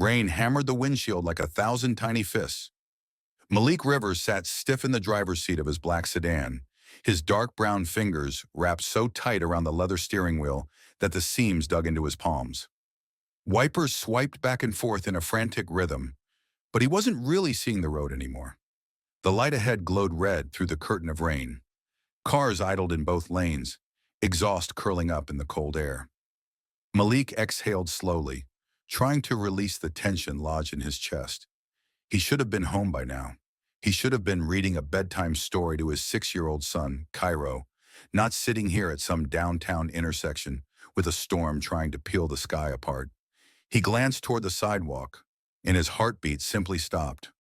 Rain hammered the windshield like 1,000 tiny fists. Malik Rivers sat stiff in the driver's seat of his black sedan, his dark brown fingers wrapped so tight around the leather steering wheel that the seams dug into his palms. Wipers swiped back and forth in a frantic rhythm, but he wasn't really seeing the road anymore. The light ahead glowed red through the curtain of rain. Cars idled in both lanes, exhaust curling up in the cold air. Malik exhaled slowly, trying to release the tension lodged in his chest. He should have been home by now. He should have been reading a bedtime story to his 6-year-old son, Cairo, not sitting here at some downtown intersection with a storm trying to peel the sky apart. He glanced toward the sidewalk, and his heartbeat simply stopped.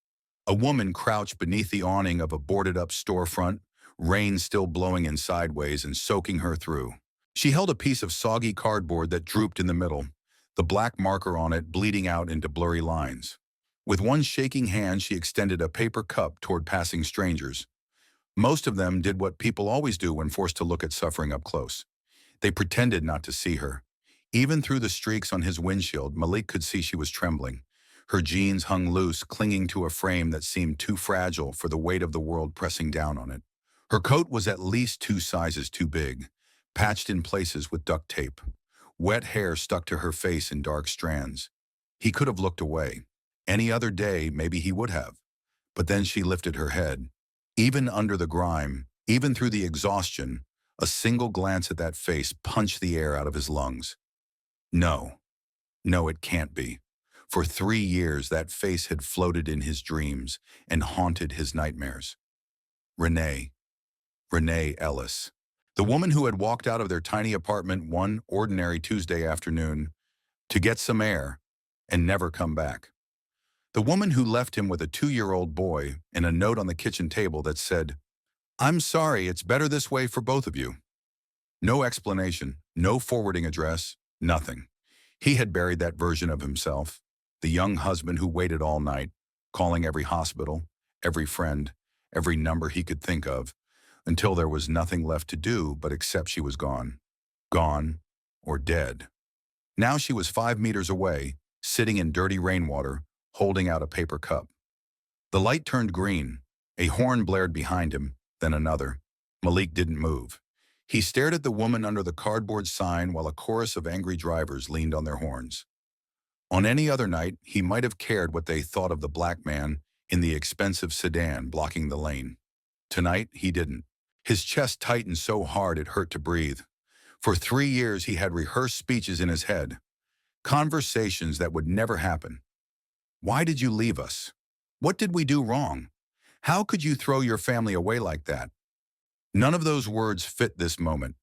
A woman crouched beneath the awning of a boarded-up storefront, rain still blowing in sideways and soaking her through. She held a piece of soggy cardboard that drooped in the middle, the black marker on it bleeding out into blurry lines. With one shaking hand, she extended a paper cup toward passing strangers. Most of them did what people always do when forced to look at suffering up close. They pretended not to see her. Even through the streaks on his windshield, Malik could see she was trembling. Her jeans hung loose, clinging to a frame that seemed too fragile for the weight of the world pressing down on it. Her coat was at least 2 sizes too big, patched in places with duct tape. Wet hair stuck to her face in dark strands. He could have looked away. Any other day, maybe he would have. But then she lifted her head. Even under the grime, even through the exhaustion, a single glance at that face punched the air out of his lungs. No. No, it can't be. For 3 years, that face had floated in his dreams and haunted his nightmares. Renee. Renee Ellis. The woman who had walked out of their tiny apartment one ordinary Tuesday afternoon to get some air and never come back. The woman who left him with a 2-year-old boy and a note on the kitchen table that said, "I'm sorry, it's better this way for both of you." No explanation, no forwarding address, nothing. He had buried that version of himself, the young husband who waited all night, calling every hospital, every friend, every number he could think of, until there was nothing left to do but accept she was gone. Gone or dead. Now she was 5 meters away, sitting in dirty rainwater, holding out a paper cup. The light turned green. A horn blared behind him, then another. Malik didn't move. He stared at the woman under the cardboard sign while a chorus of angry drivers leaned on their horns. On any other night, he might have cared what they thought of the black man in the expensive sedan blocking the lane. Tonight, he didn't. His chest tightened so hard it hurt to breathe. For 3 years, he had rehearsed speeches in his head, conversations that would never happen. Why did you leave us? What did we do wrong? How could you throw your family away like that? None of those words fit this moment.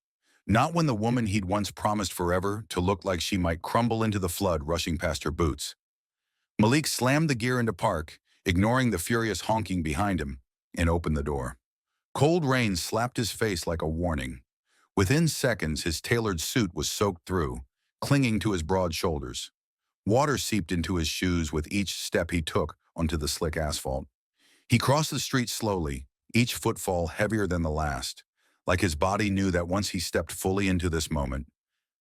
Not when the woman he'd once promised forever to look like she might crumble into the flood rushing past her boots. Malik slammed the gear into park, ignoring the furious honking behind him, and opened the door. Cold rain slapped his face like a warning. Within seconds, his tailored suit was soaked through, clinging to his broad shoulders. Water seeped into his shoes with each step he took onto the slick asphalt. He crossed the street slowly, each footfall heavier than the last, like his body knew that once he stepped fully into this moment,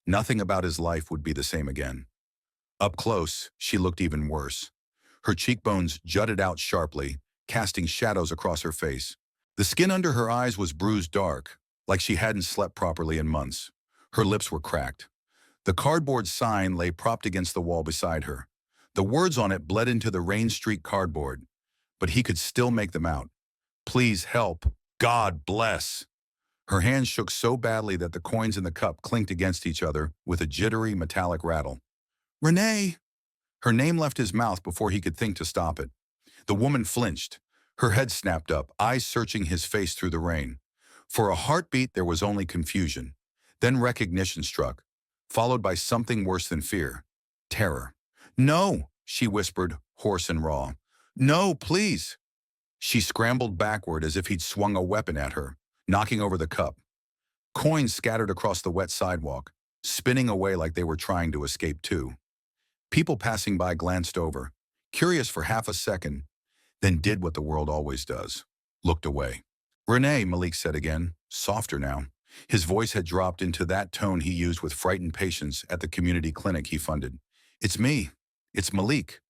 nothing about his life would be the same again. Up close, she looked even worse. Her cheekbones jutted out sharply, casting shadows across her face. The skin under her eyes was bruised dark, like she hadn't slept properly in months. Her lips were cracked. The cardboard sign lay propped against the wall beside her. The words on it bled into the rain-streaked cardboard, but he could still make them out. "Please help. God bless." Her hands shook so badly that the coins in the cup clinked against each other with a jittery metallic rattle. "Renee!" Her name left his mouth before he could think to stop it. The woman flinched. Her head snapped up, eyes searching his face through the rain. For a heartbeat, there was only confusion. Then recognition struck, followed by something worse than fear. Terror. "No," she whispered, hoarse and raw. "No, please." She scrambled backward as if he'd swung a weapon at her, knocking over the cup. Coins scattered across the wet sidewalk, spinning away like they were trying to escape too. People passing by glanced over, curious for half a second, then did what the world always does, looked away. "Renee," Malik said again, softer now. His voice had dropped into that tone he used with frightened patients at the community clinic he funded. "It's me. It's Malik."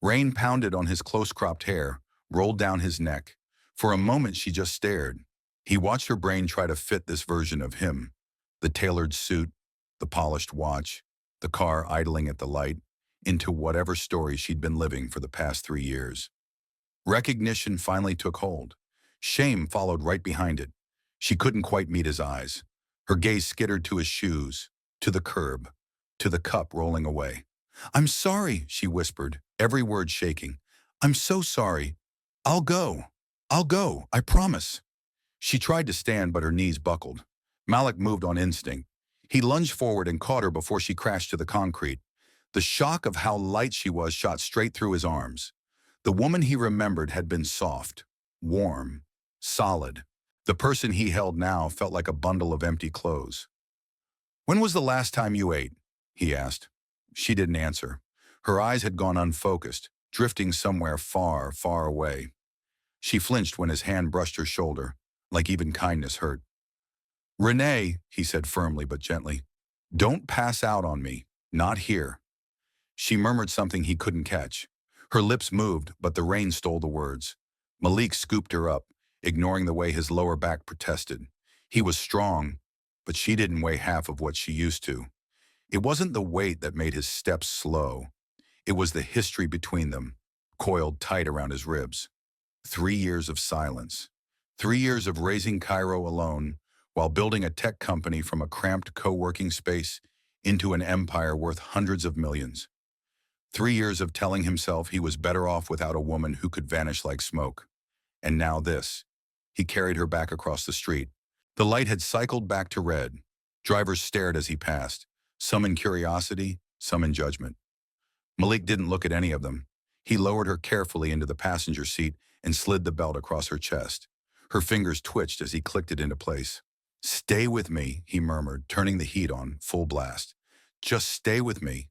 Rain pounded on his close-cropped hair, rolled down his neck. For a moment she just stared. He watched her brain try to fit this version of him. The tailored suit, the polished watch, the car idling at the light, into whatever story she'd been living for the past 3 years. Recognition finally took hold. Shame followed right behind it. She couldn't quite meet his eyes. Her gaze skittered to his shoes, to the curb, to the cup rolling away. "I'm sorry," she whispered, every word shaking. "I'm so sorry. I'll go. I'll go, I promise." She tried to stand, but her knees buckled. Malik moved on instinct. He lunged forward and caught her before she crashed to the concrete. The shock of how light she was shot straight through his arms. The woman he remembered had been soft, warm, solid. The person he held now felt like a bundle of empty clothes. "When was the last time you ate?" he asked. She didn't answer. Her eyes had gone unfocused, drifting somewhere far, far away. She flinched when his hand brushed her shoulder, like even kindness hurt. "Renee," he said firmly but gently, "don't pass out on me. Not here." She murmured something he couldn't catch. Her lips moved, but the rain stole the words. Malik scooped her up, ignoring the way his lower back protested. He was strong, but she didn't weigh half of what she used to. It wasn't the weight that made his steps slow. It was the history between them, coiled tight around his ribs. 3 years of silence. 3 years of raising Cairo alone while building a tech company from a cramped co-working space into an empire worth hundreds of millions. 3 years of telling himself he was better off without a woman who could vanish like smoke. And now this. He carried her back across the street. The light had cycled back to red. Drivers stared as he passed, some in curiosity, some in judgment. Malik didn't look at any of them. He lowered her carefully into the passenger seat and slid the belt across her chest. Her fingers twitched as he clicked it into place. "Stay with me," he murmured, turning the heat on, full blast. "Just stay with me."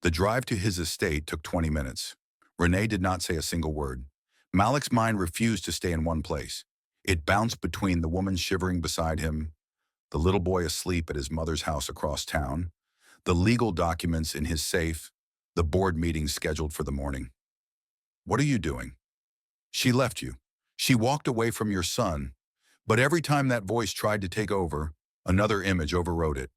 The drive to his estate took 20 minutes. Renee did not say a single word. Malik's mind refused to stay in one place. It bounced between the woman shivering beside him, the little boy asleep at his mother's house across town, the legal documents in his safe, the board meeting scheduled for the morning. "What are you doing?" "She left you. She walked away from your son." But every time that voice tried to take over, another image overrode it.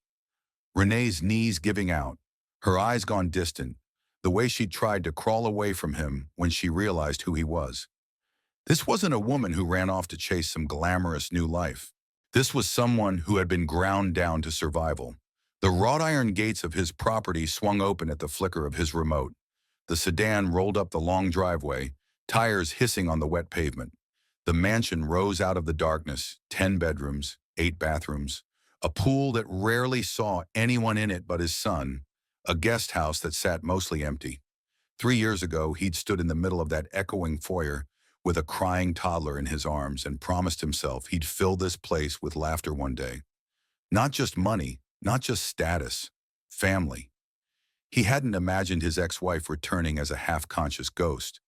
Renee's knees giving out, her eyes gone distant, the way she tried to crawl away from him when she realized who he was. This wasn't a woman who ran off to chase some glamorous new life. This was someone who had been ground down to survival. The wrought iron gates of his property swung open at the flicker of his remote. The sedan rolled up the long driveway, tires hissing on the wet pavement. The mansion rose out of the darkness, 10 bedrooms, 8 bathrooms, a pool that rarely saw anyone in it but his son, a guest house that sat mostly empty. 3 years ago, he'd stood in the middle of that echoing foyer with a crying toddler in his arms and promised himself he'd fill this place with laughter one day. Not just money, not just status, family. He hadn't imagined his ex-wife returning as a half-conscious ghost.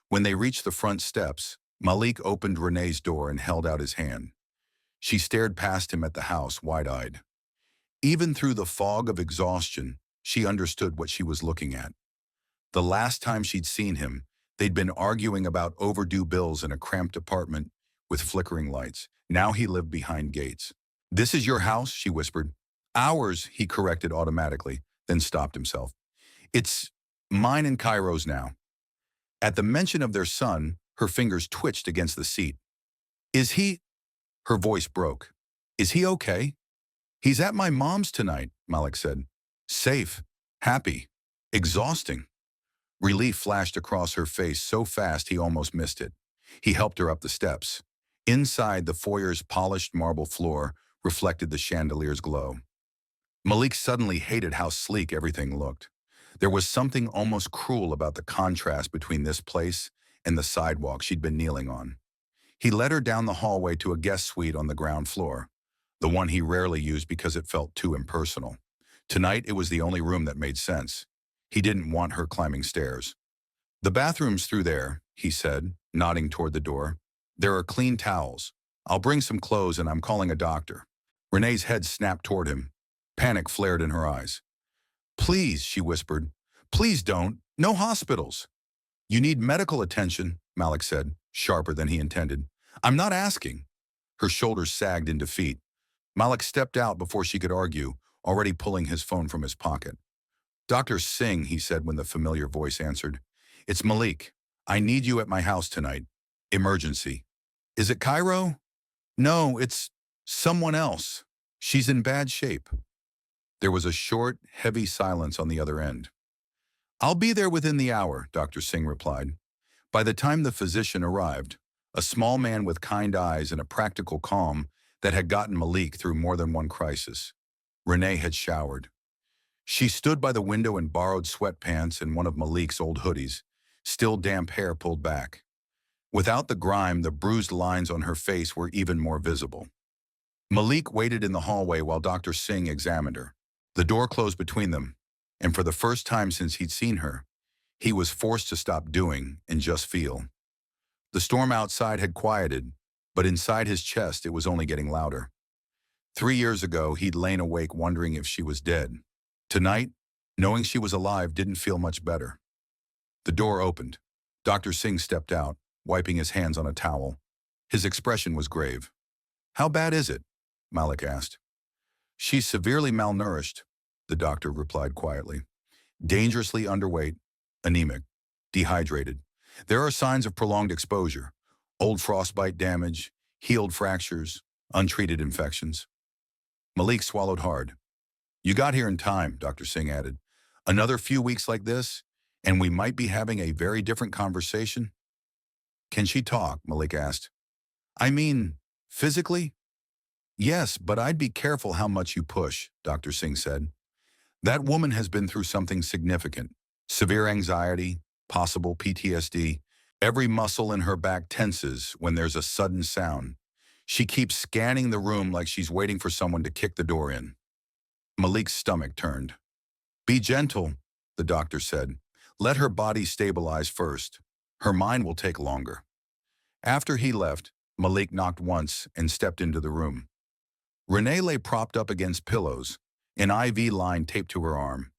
When they reached the front steps, Malik opened Renee's door and held out his hand. She stared past him at the house, wide-eyed. Even through the fog of exhaustion, she understood what she was looking at. The last time she'd seen him, they'd been arguing about overdue bills in a cramped apartment with flickering lights. Now he lived behind gates. "This is your house?" she whispered. "Ours," he corrected automatically, then stopped himself. "It's mine and Cairo's now." At the mention of their son, her fingers twitched against the seat. "Is he—" Her voice broke. "Is he okay?" "He's at my mom's tonight," Malik said. "Safe, happy, exhausting." Relief flashed across her face so fast he almost missed it. He helped her up the steps. Inside, the foyer's polished marble floor reflected the chandelier's glow. Malik suddenly hated how sleek everything looked. There was something almost cruel about the contrast between this place and the sidewalk she'd been kneeling on. He led her down the hallway to a guest suite on the ground floor, the one he rarely used because it felt too impersonal. Tonight, it was the only room that made sense. He didn't want her climbing stairs. "The bathroom's through there," he said, nodding toward the door. "There are clean towels. I'll bring some clothes and I'm calling a doctor." Renee's head snapped toward him. Panic flared in her eyes. "Please," she whispered. "Please don't. No hospitals." You need medical attention, Malik said, sharper than he intended. I'm not asking. Her shoulders sagged in defeat. Malik stepped out before she could argue, already pulling his phone from his pocket. Dr. Singh, he said when the familiar voice answered. It's Malik. I need you at my house tonight. Emergency. Is it Cairo? No, it's someone else. She's in bad shape. There was a short, heavy silence on the other end. I'll be there within the hour, Dr. Singh replied. By the time the physician arrived, a small man with kind eyes and a practical calm that had gotten Malik through more than one crisis. Renee had showered. She stood by the window in borrowed sweatpants and one of Malik's old hoodies, still damp hair pulled back. Without the grime, the bruised lines on her face were even more visible. Malik waited in the hallway while Dr. Singh examined her. The door closed between them, and for the first time since he'd seen her, he was forced to stop doing and just feel. The storm outside had quieted, but inside his chest it was only getting louder. 3 years ago, he'd lain awake wondering if she was dead. Tonight, knowing she was alive didn't feel much better. The door opened. Dr. Singh stepped out, wiping his hands on a towel. His expression was grave. How bad is it? Malik asked. She's severely malnourished, the doctor replied quietly. Dangerously underweight, anemic, dehydrated. There are signs of prolonged exposure, old frostbite damage, healed fractures, untreated infections. Malik swallowed hard. You got here in time, Dr. Singh added. Another few weeks like this, and we might be having a very different conversation. Can she talk? Malik asked. I mean, physically? Yes, but I'd be careful how much you push, Dr. Singh said. That woman has been through something significant. Severe anxiety, possible PTSD. Every muscle in her back tenses when there's a sudden sound. She keeps scanning the room like she's waiting for someone to kick the door in. Malik's stomach turned. Be gentle, the doctor said. Let her body stabilize first. Her mind will take longer. After he left, Malik knocked once and stepped into the room. Renee lay propped up against pillows, an IV line taped to her arm.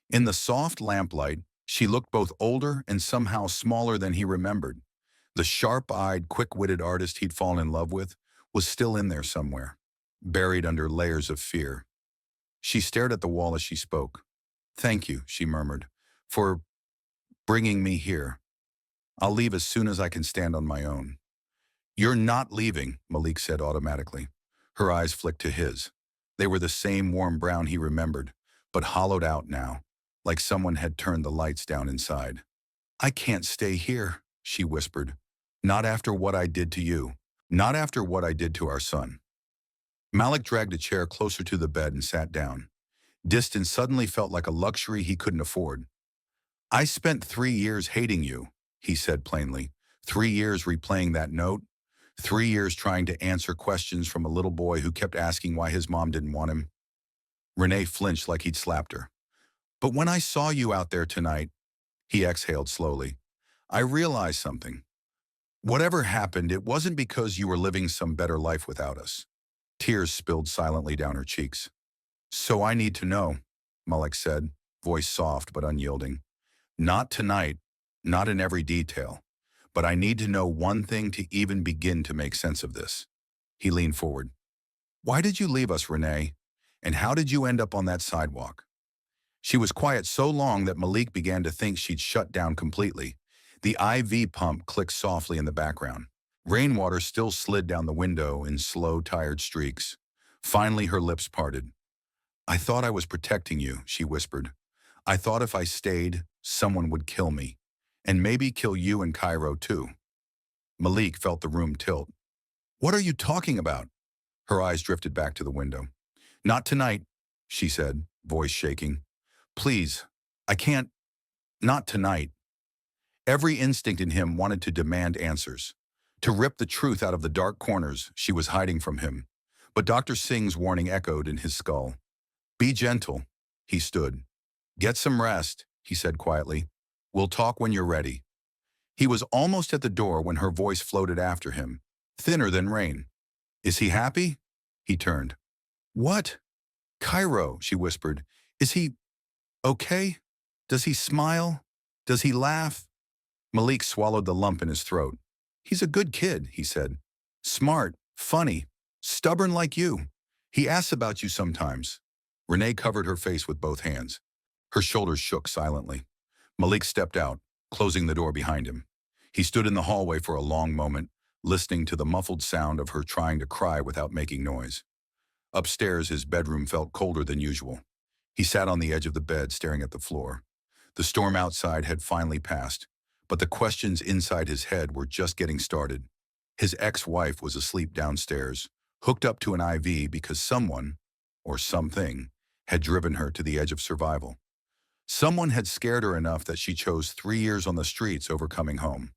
In the soft lamplight, she looked both older and somehow smaller than he remembered. The sharp-eyed, quick-witted artist he'd fallen in love with was still in there somewhere, buried under layers of fear. She stared at the wall as she spoke. Thank you, she murmured, for bringing me here. I'll leave as soon as I can stand on my own. You're not leaving, Malik said automatically. Her eyes flicked to his. They were the same warm brown he remembered, but hollowed out now, like someone had turned the lights down inside. I can't stay here, she whispered. Not after what I did to you. Not after what I did to our son. Malik dragged a chair closer to the bed and sat down. Distance suddenly felt like a luxury he couldn't afford. I spent 3 years hating you, he said plainly. 3 years replaying that note. 3 years trying to answer questions from a little boy who kept asking why his mom didn't want him. Renee flinched like he'd slapped her. But when I saw you out there tonight, he exhaled slowly, I realized something. Whatever happened, it wasn't because you were living some better life without us. Tears spilled silently down her cheeks. So I need to know, Malik said, voice soft but unyielding. Not tonight, not in every detail, but I need to know one thing to even begin to make sense of this. He leaned forward. Why did you leave us, Renee? And how did you end up on that sidewalk? She was quiet so long that Malik began to think she'd shut down completely. The IV pump clicked softly in the background. Rainwater still slid down the window in slow, tired streaks. Finally, her lips parted. I thought I was protecting you, she whispered. I thought if I stayed, someone would kill me. And maybe kill you in Cairo, too. Malik felt the room tilt. What are you talking about? Her eyes drifted back to the window. Not tonight, she said, voice shaking. Please, I can't. Not tonight. Every instinct in him wanted to demand answers, to rip the truth out of the dark corners she was hiding from him. But Dr. Singh's warning echoed in his skull. Be gentle, he stood. Get some rest, he said quietly. We'll talk when you're ready. He was almost at the door when her voice floated after him, thinner than rain. Is he happy? He turned. What? Cairo, she whispered. Is he okay? Does he smile? Does he laugh? Malik swallowed the lump in his throat. He's a good kid, he said. Smart, funny, stubborn like you. He asks about you sometimes. Renee covered her face with both hands. Her shoulders shook silently. Malik stepped out, closing the door behind him. He stood in the hallway for a long moment, listening to the muffled sound of her trying to cry without making noise. Upstairs, his bedroom felt colder than usual. He sat on the edge of the bed, staring at the floor. The storm outside had finally passed, but the questions inside his head were just getting started. His ex-wife was asleep downstairs, hooked up to an IV because someone, or something, had driven her to the edge of survival. Someone had scared her enough that she chose 3 years on the streets over coming home.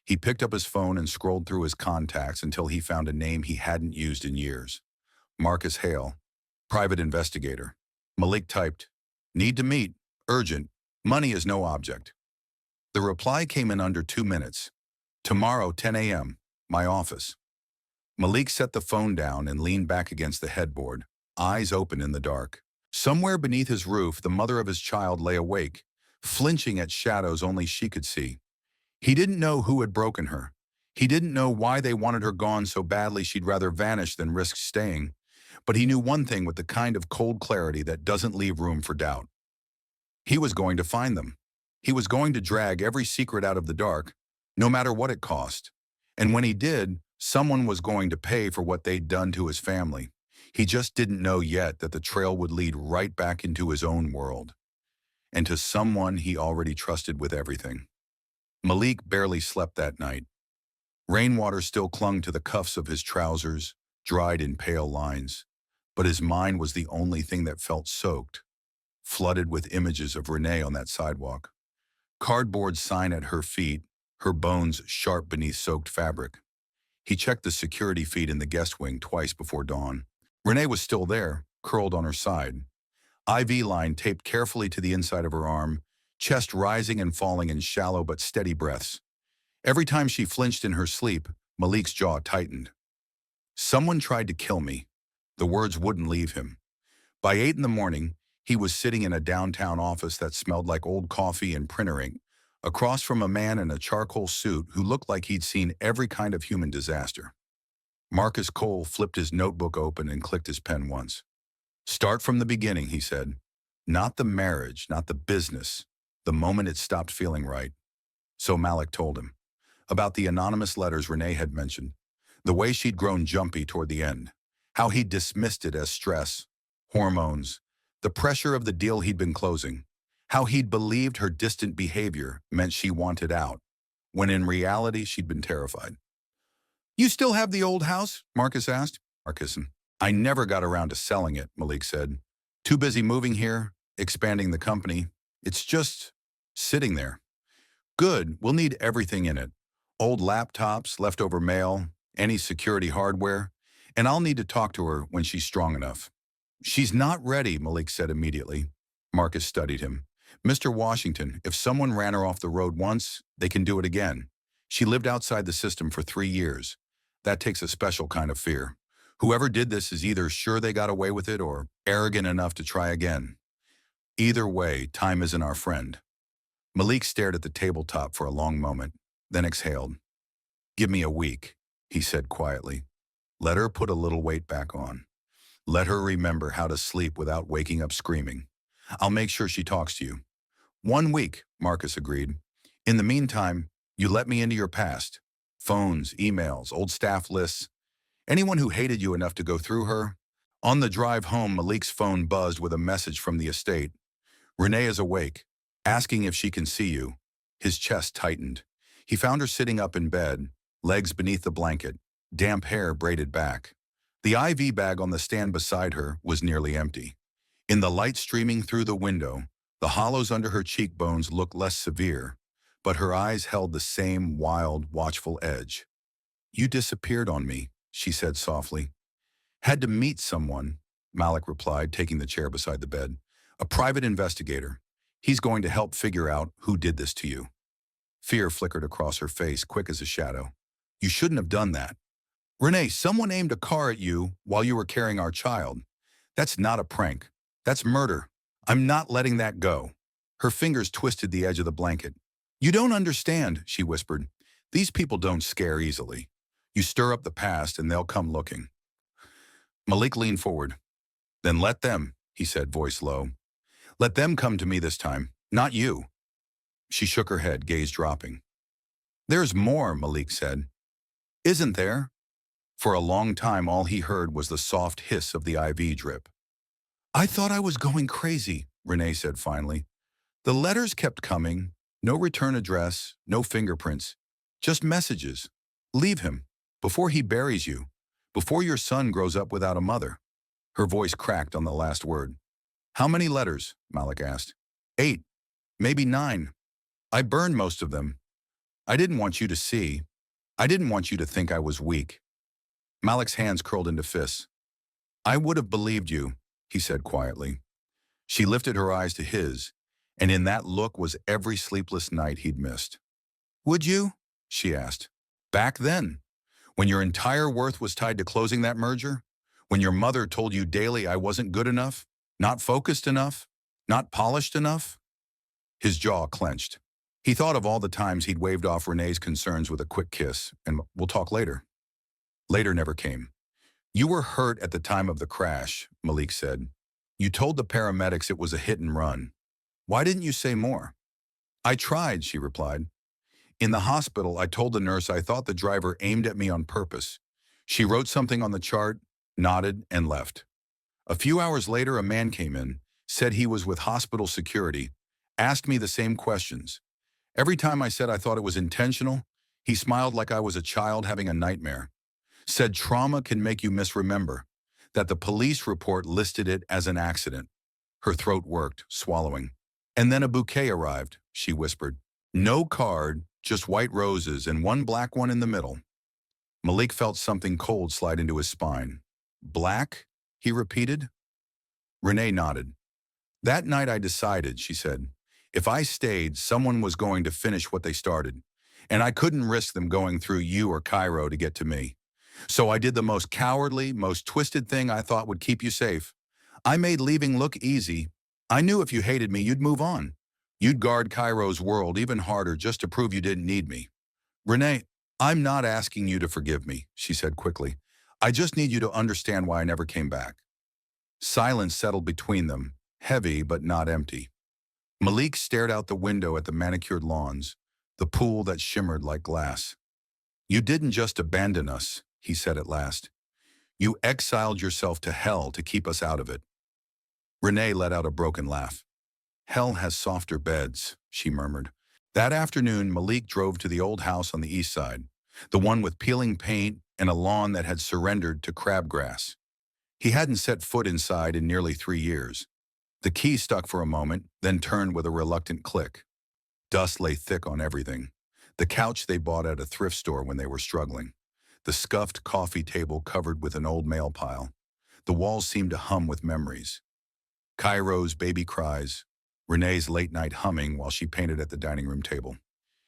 He picked up his phone and scrolled through his contacts until he found a name he hadn't used in years. Marcus Hale, private investigator. Malik typed, "Need to meet, urgent, money is no object." The reply came in under 2 minutes. "Tomorrow, 10 a.m., my office." Malik set the phone down and leaned back against the headboard, eyes open in the dark. Somewhere beneath his roof, the mother of his child lay awake, flinching at shadows only she could see. He didn't know who had broken her. He didn't know why they wanted her gone so badly she'd rather vanish than risk staying. But he knew one thing with the kind of cold clarity that doesn't leave room for doubt. He was going to find them. He was going to drag every secret out of the dark, no matter what it cost. And when he did, someone was going to pay for what they'd done to his family. He just didn't know yet that the trail would lead right back into his own world, and to someone he already trusted with everything. Malik barely slept that night. Rainwater still clung to the cuffs of his trousers, dried in pale lines, but his mind was the only thing that felt soaked, flooded with images of Renee on that sidewalk. Cardboard sign at her feet, her bones sharp beneath soaked fabric. He checked the security feed in the guest wing twice before dawn. Renee was still there, curled on her side. IV line taped carefully to the inside of her arm, chest rising and falling in shallow but steady breaths. Every time she flinched in her sleep, Malik's jaw tightened. Someone tried to kill me. The words wouldn't leave him. By 8 in the morning, he was sitting in a downtown office that smelled like old coffee and printer ink, across from a man in a charcoal suit who looked like he'd seen every kind of human disaster. Marcus Cole flipped his notebook open and clicked his pen once. "Start from the beginning," he said. "Not the marriage, not the business, the moment it stopped feeling right." So Malik told him about the anonymous letters Renee had mentioned, the way she'd grown jumpy toward the end, how he'd dismissed it as stress, hormones, the pressure of the deal he'd been closing, how he'd believed her distant behavior meant she wanted out, when in reality she'd been terrified. "You still have the old house?" Marcus asked. "I never got around to selling it," Malik said. "Too busy moving here, expanding the company. It's just sitting there." "Good, we'll need everything in it. Old laptops, leftover mail, any security hardware. And I'll need to talk to her when she's strong enough." "She's not ready," Malik said immediately. Marcus studied him. "Mr. Washington, if someone ran her off the road once, they can do it again. She lived outside the system for 3 years. That takes a special kind of fear. Whoever did this is either sure they got away with it or arrogant enough to try again. Either way, time isn't our friend." Malik stared at the tabletop for a long moment, then exhaled. "Give me a week," he said quietly. "Let her put a little weight back on. Let her remember how to sleep without waking up screaming. I'll make sure she talks to you." "1 week," Marcus agreed. "In the meantime, you let me into your past. Phones, emails, old staff lists. Anyone who hated you enough to go through her." On the drive home, Malik's phone buzzed with a message from the estate. "Renee is awake, asking if she can see you." His chest tightened. He found her sitting up in bed, legs beneath the blanket, damp hair braided back. The IV bag on the stand beside her was nearly empty. In the light streaming through the window, the hollows under her cheekbones looked less severe, but her eyes held the same wild, watchful edge. "You disappeared on me," she said softly. "Had to meet someone," Malik replied, taking the chair beside the bed. "A private investigator. He's going to help figure out who did this to you." Fear flickered across her face, quick as a shadow. "You shouldn't have done that." "Renee, someone aimed a car at you while you were carrying our child. That's not a prank. That's murder. I'm not letting that go." Her fingers twisted the edge of the blanket. You don't understand, she whispered. These people don't scare easily. You stir up the past and they'll come looking. Malik leaned forward. Then let them, he said, voice low. Let them come to me this time, not you. She shook her head, gaze dropping. There's more, Malik said. Isn't there? For a long time, all he heard was the soft hiss of the IV drip. I thought I was going crazy, Renee said finally. The letters kept coming. No return address, no fingerprints. Just messages. Leave him. Before he buries you. Before your son grows up without a mother. Her voice cracked on the last word. How many letters? Malik asked. 8. Maybe 9. I burned most of them. I didn't want you to see. I didn't want you to think I was weak. Malik's hands curled into fists. I would have believed you, he said quietly. She lifted her eyes to his, and in that look was every sleepless night he'd missed. Would you? She asked. Back then, when your entire worth was tied to closing that merger? When your mother told you daily I wasn't good enough, not focused enough, not polished enough? His jaw clenched. He thought of all the times he'd waved off Renee's concerns with a quick kiss, and we'll talk later. Later never came. You were hurt at the time of the crash, Malik said. You told the paramedics it was a hit and run. Why didn't you say more? I tried, she replied. In the hospital, I told the nurse I thought the driver aimed at me on purpose. She wrote something on the chart, nodded, and left. A few hours later, a man came in, said he was with hospital security, asked me the same questions. Every time I said I thought it was intentional, he smiled like I was a child having a nightmare. Said trauma can make you misremember, that the police report listed it as an accident. Her throat worked, swallowing. And then a bouquet arrived, she whispered. No card, just white roses and one black one in the middle. Malik felt something cold slide into his spine. Black? He repeated. Renee nodded. That night I decided, she said, if I stayed, someone was going to finish what they started, and I couldn't risk them going through you or Cairo to get to me. So I did the most cowardly, most twisted thing I thought would keep you safe. I made leaving look easy. I knew if you hated me, you'd move on. You'd guard Cairo's world even harder just to prove you didn't need me. Renee, I'm not asking you to forgive me, she said quickly. I just need you to understand why I never came back. Silence settled between them, heavy but not empty. Malik stared out the window at the manicured lawns, the pool that shimmered like glass. You didn't just abandon us, he said at last. You exiled yourself to hell to keep us out of it. Renee let out a broken laugh. Hell has softer beds, she murmured. That afternoon, Malik drove to the old house on the east side, the one with peeling paint and a lawn that had surrendered to crabgrass. He hadn't set foot inside in nearly 3 years. The key stuck for a moment, then turned with a reluctant click. Dust lay thick on everything. The couch they bought at a thrift store when they were struggling. The scuffed coffee table covered with an old mail pile. The walls seemed to hum with memories. Cairo's baby cries, Renee's late-night humming while she painted at the dining room table.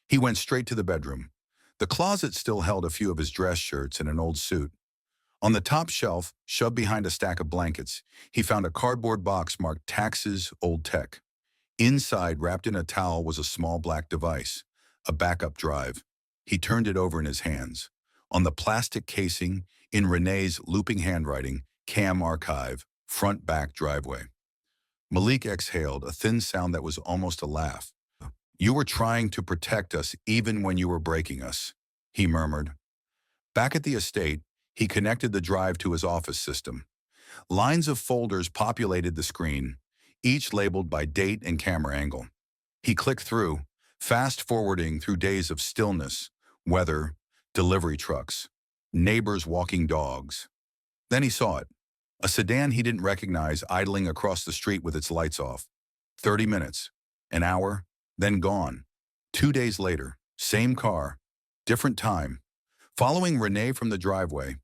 He went straight to the bedroom. The closet still held a few of his dress shirts and an old suit. On the top shelf, shoved behind a stack of blankets, he found a cardboard box marked Taxes, Old Tech. Inside, wrapped in a towel, was a small black device, a backup drive. He turned it over in his hands. On the plastic casing, in Renee's looping handwriting, Cam Archive, front-back driveway. Malik exhaled, a thin sound that was almost a laugh. You were trying to protect us even when you were breaking us, he murmured. Back at the estate, he connected the drive to his office system. Lines of folders populated the screen, each labeled by date and camera angle. He clicked through, fast-forwarding through days of stillness, weather, delivery trucks, neighbors walking dogs. Then he saw it, a sedan he didn't recognize idling across the street with its lights off. 30 minutes, an hour, then gone. 2 days later, same car, different time. Following Renee from the driveway,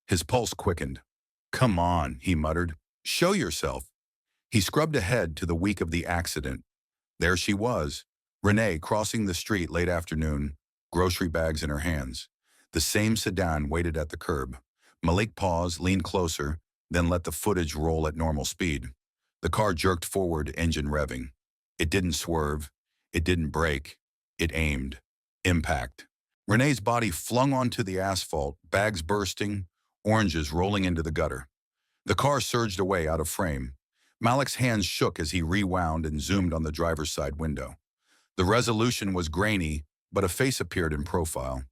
his pulse quickened. Come on, he muttered. Show yourself. He scrubbed ahead to the week of the accident. There she was, Renee crossing the street late afternoon, grocery bags in her hands. The same sedan waited at the curb. Malik paused, leaned closer, then let the footage roll at normal speed. The car jerked forward, engine revving. It didn't swerve. It didn't brake. It aimed. Impact. Renee's body flung onto the asphalt, bags bursting, oranges rolling into the gutter. The car surged away out of frame. Malik's hands shook as he rewound and zoomed on the driver's side window. The resolution was grainy, but a face appeared in profile.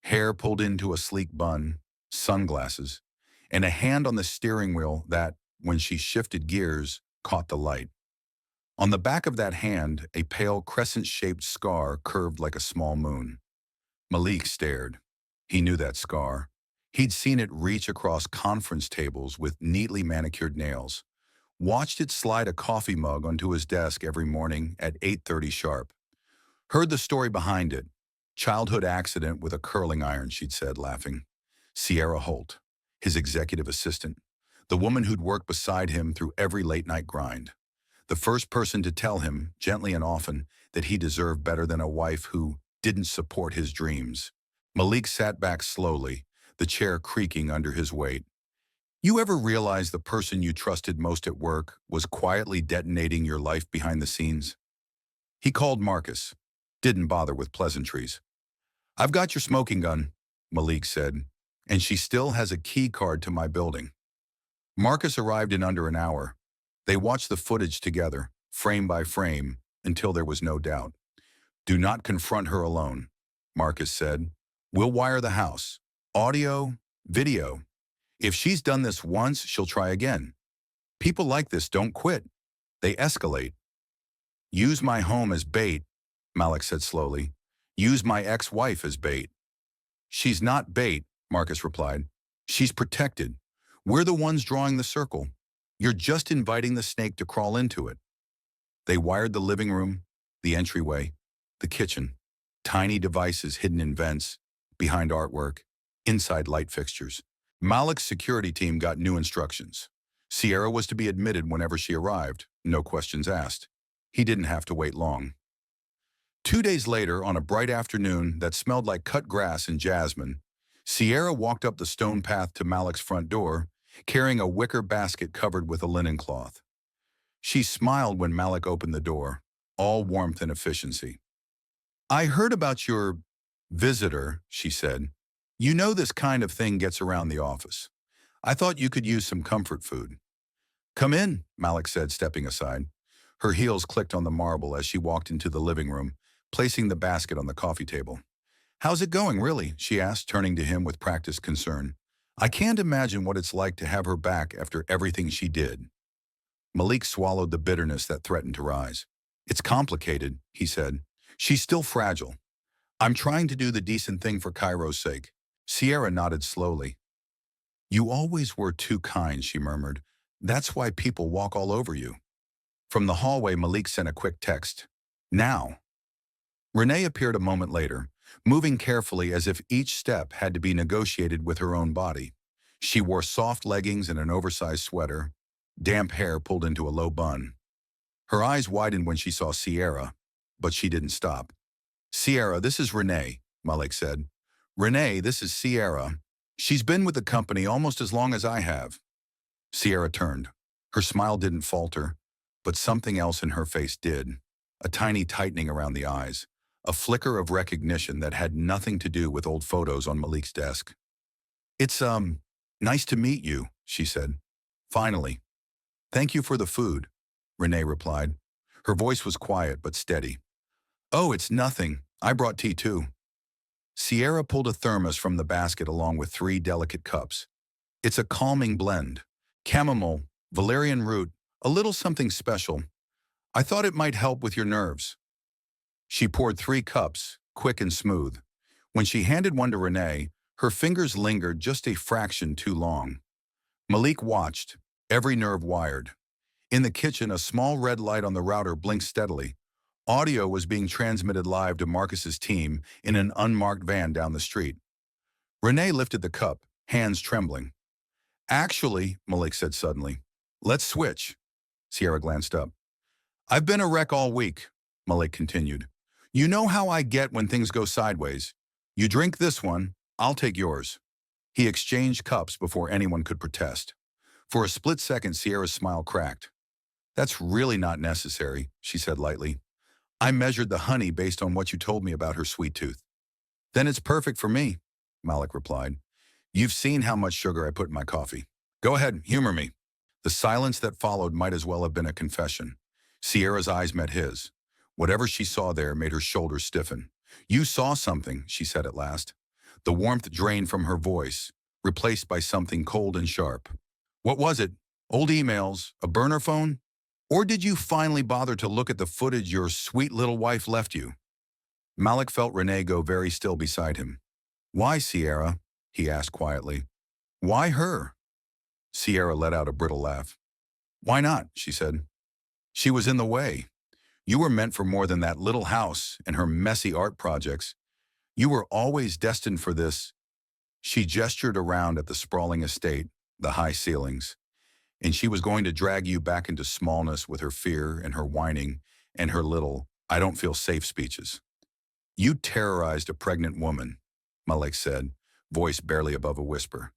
Hair pulled into a sleek bun, sunglasses, and a hand on the steering wheel that, when she shifted gears, caught the light. On the back of that hand, a pale crescent-shaped scar curved like a small moon. Malik stared. He knew that scar. He'd seen it reach across conference tables with neatly manicured nails, watched it slide a coffee mug onto his desk every morning at 8:30 sharp. Heard the story behind it. Childhood accident with a curling iron, she'd said, laughing. Sierra Holt, his executive assistant, the woman who'd worked beside him through every late-night grind. The first person to tell him, gently and often, that he deserved better than a wife who didn't support his dreams. Malik sat back slowly, the chair creaking under his weight. You ever realize the person you trusted most at work was quietly detonating your life behind the scenes? He called Marcus. Didn't bother with pleasantries. I've got your smoking gun, Malik said, and she still has a key card to my building. Marcus arrived in under an hour. They watched the footage together, frame by frame, until there was no doubt. Do not confront her alone, Marcus said. We'll wire the house. Audio, video. If she's done this once, she'll try again. People like this don't quit. They escalate. Use my home as bait, Malik said slowly. Use my ex-wife as bait. She's not bait, Marcus replied. She's protected. We're the ones drawing the circle. You're just inviting the snake to crawl into it. They wired the living room, the entryway, the kitchen, tiny devices hidden in vents, behind artwork, inside light fixtures. Malik's security team got new instructions. Sierra was to be admitted whenever she arrived, no questions asked. He didn't have to wait long. 2 days later, on a bright afternoon that smelled like cut grass and jasmine, Sierra walked up the stone path to Malik's front door, carrying a wicker basket covered with a linen cloth. She smiled when Malik opened the door, all warmth and efficiency. I heard about your visitor, she said. You know this kind of thing gets around the office. I thought you could use some comfort food. Come in, Malik said, stepping aside. Her heels clicked on the marble as she walked into the living room, placing the basket on the coffee table. How's it going, really? She asked, turning to him with practiced concern. I can't imagine what it's like to have her back after everything she did. Malik swallowed the bitterness that threatened to rise. It's complicated, he said. She's still fragile. I'm trying to do the decent thing for Cairo's sake. Sierra nodded slowly. You always were too kind, she murmured. That's why people walk all over you. From the hallway, Malik sent a quick text. Now. Renee appeared a moment later, moving carefully as if each step had to be negotiated with her own body. She wore soft leggings and an oversized sweater, damp hair pulled into a low bun. Her eyes widened when she saw Sierra, but she didn't stop. Sierra, this is Renee, Malik said. Renee, this is Sierra. She's been with the company almost as long as I have. Sierra turned. Her smile didn't falter, but something else in her face did. A tiny tightening around the eyes. A flicker of recognition that had nothing to do with old photos on Malik's desk. It's, nice to meet you, she said. Finally. Thank you for the food, Renee replied. Her voice was quiet but steady. Oh, it's nothing. I brought tea too. Sierra pulled a thermos from the basket along with 3 delicate cups. It's a calming blend. Chamomile, valerian root, a little something special. I thought it might help with your nerves. She poured 3 cups, quick and smooth. When she handed one to Renee, her fingers lingered just a fraction too long. Malik watched, every nerve wired. In the kitchen, a small red light on the router blinked steadily. Audio was being transmitted live to Marcus's team in an unmarked van down the street. Renee lifted the cup, hands trembling. Actually, Malik said suddenly, let's switch. Sierra glanced up. I've been a wreck all week, Malik continued. You know how I get when things go sideways. You drink this one, I'll take yours. He exchanged cups before anyone could protest. For a split second, Sierra's smile cracked. That's really not necessary, she said lightly. I measured the honey based on what you told me about her sweet tooth. Then it's perfect for me, Malik replied. You've seen how much sugar I put in my coffee. Go ahead, humor me. The silence that followed might as well have been a confession. Sierra's eyes met his. Whatever she saw there made her shoulders stiffen. You saw something, she said at last. The warmth drained from her voice, replaced by something cold and sharp. What was it? Old emails? A burner phone? Or did you finally bother to look at the footage your sweet little wife left you? Malik felt Renee go very still beside him. Why, Sierra? He asked quietly. Why her? Sierra let out a brittle laugh. Why not? She said. She was in the way. You were meant for more than that little house and her messy art projects. You were always destined for this. She gestured around at the sprawling estate, the high ceilings, and she was going to drag you back into smallness with her fear and her whining and her little, I don't feel safe speeches. You terrorized a pregnant woman, Malik said, voice barely above a whisper.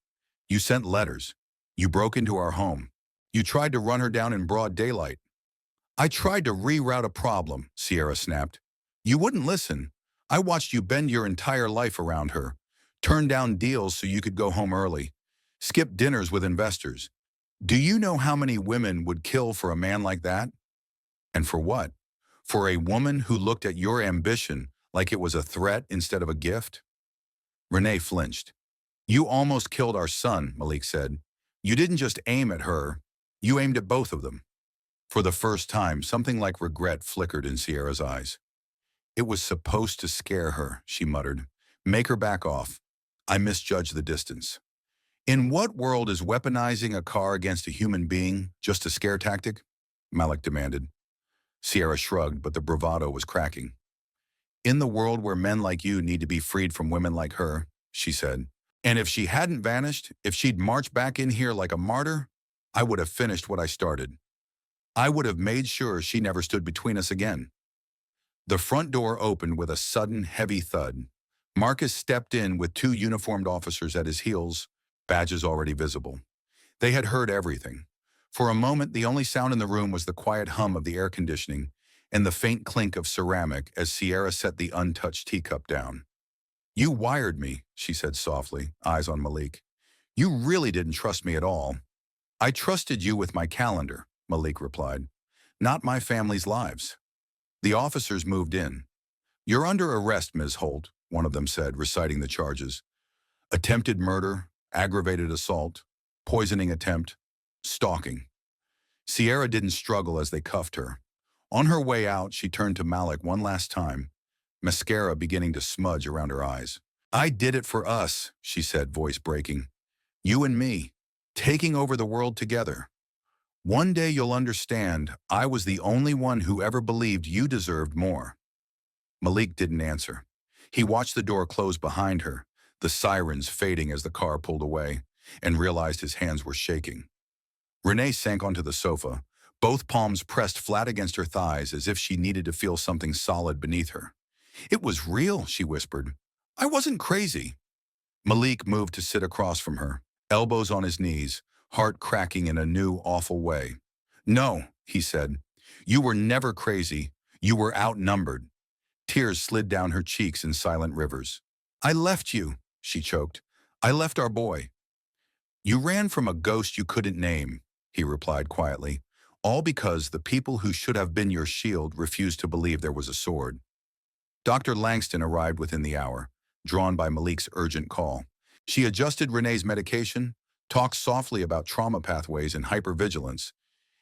You sent letters. You broke into our home. You tried to run her down in broad daylight. I tried to reroute a problem, Sierra snapped. You wouldn't listen. I watched you bend your entire life around her, turn down deals so you could go home early, skip dinners with investors. Do you know how many women would kill for a man like that? And for what? For a woman who looked at your ambition like it was a threat instead of a gift? Renee flinched. You almost killed our son, Malik said. You didn't just aim at her, you aimed at both of them. For the first time, something like regret flickered in Sierra's eyes. It was supposed to scare her, she muttered. Make her back off. I misjudged the distance. In what world is weaponizing a car against a human being just a scare tactic? Malik demanded. Sierra shrugged, but the bravado was cracking. In the world where men like you need to be freed from women like her, she said. And if she hadn't vanished, if she'd marched back in here like a martyr, I would have finished what I started. I would have made sure she never stood between us again. The front door opened with a sudden, heavy thud. Marcus stepped in with two uniformed officers at his heels, badges already visible. They had heard everything. For a moment, the only sound in the room was the quiet hum of the air conditioning and the faint clink of ceramic as Sierra set the untouched teacup down. You wired me, she said softly, eyes on Malik. You really didn't trust me at all. I trusted you with my calendar, Malik replied. Not my family's lives. The officers moved in. You're under arrest, Ms. Holt, one of them said, reciting the charges. Attempted murder, aggravated assault, poisoning attempt, stalking. Sierra didn't struggle as they cuffed her. On her way out, she turned to Malik one last time, mascara beginning to smudge around her eyes. I did it for us, she said, voice breaking. You and me, taking over the world together. One day you'll understand I was the only one who ever believed you deserved more. Malik didn't answer. He watched the door close behind her, the sirens fading as the car pulled away, and realized his hands were shaking. Renee sank onto the sofa, both palms pressed flat against her thighs as if she needed to feel something solid beneath her. It was real, she whispered. I wasn't crazy. Malik moved to sit across from her, elbows on his knees, heart cracking in a new, awful way. No, he said. You were never crazy. You were outnumbered. Tears slid down her cheeks in silent rivers. I left you, she choked. I left our boy. You ran from a ghost you couldn't name, he replied quietly, all because the people who should have been your shield refused to believe there was a sword. Dr. Langston arrived within the hour, drawn by Malik's urgent call. She adjusted Renee's medication, talked softly about trauma pathways and hypervigilance,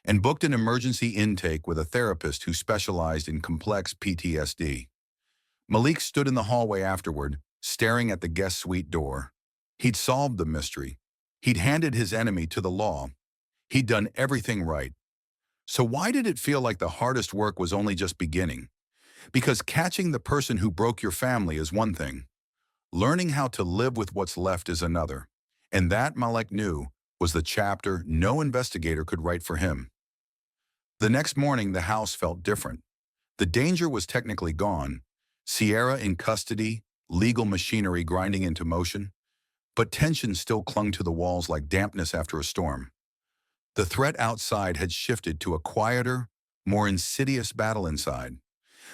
and booked an emergency intake with a therapist who specialized in complex PTSD. Malik stood in the hallway afterward, staring at the guest suite door. He'd solved the mystery. He'd handed his enemy to the law. He'd done everything right. So why did it feel like the hardest work was only just beginning? Because catching the person who broke your family is one thing. Learning how to live with what's left is another. And that, Malik knew, was the chapter no investigator could write for him. The next morning, the house felt different. The danger was technically gone. Sierra in custody, legal machinery grinding into motion. But tension still clung to the walls like dampness after a storm. The threat outside had shifted to a quieter, more insidious battle inside.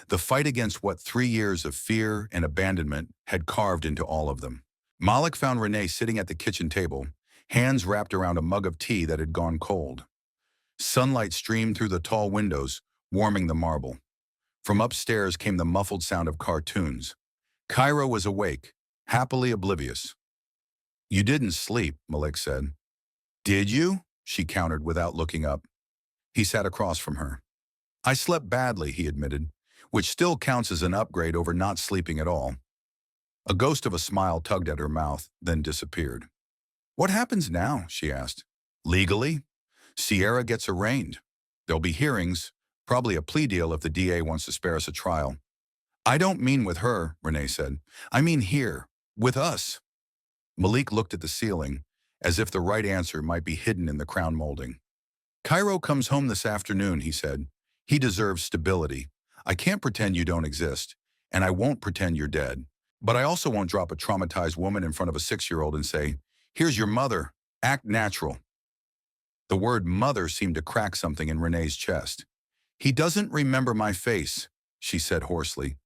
The fight against what 3 years of fear and abandonment had carved into all of them. Malik found Renee sitting at the kitchen table, hands wrapped around a mug of tea that had gone cold. Sunlight streamed through the tall windows, warming the marble. From upstairs came the muffled sound of cartoons. Cairo was awake, happily oblivious. "You didn't sleep," Malik said. "Did you?" she countered without looking up. He sat across from her. "I slept badly," he admitted, which still counts as an upgrade over not sleeping at all. A ghost of a smile tugged at her mouth, then disappeared. "What happens now?" she asked. "Legally, Sierra gets arraigned. There'll be hearings, probably a plea deal if the DA wants to spare us a trial." "I don't mean with her," Renee said. "I mean here, with us." Malik looked at the ceiling, as if the right answer might be hidden in the crown molding. "Cairo comes home this afternoon," he said. "He deserves stability. I can't pretend you don't exist, and I won't pretend you're dead. But I also won't drop a traumatized woman in front of a 6-year-old and say, 'Here's your mother. Act natural.'" The word mother seemed to crack something in Renee's chest. "He doesn't remember my face," she said hoarsely.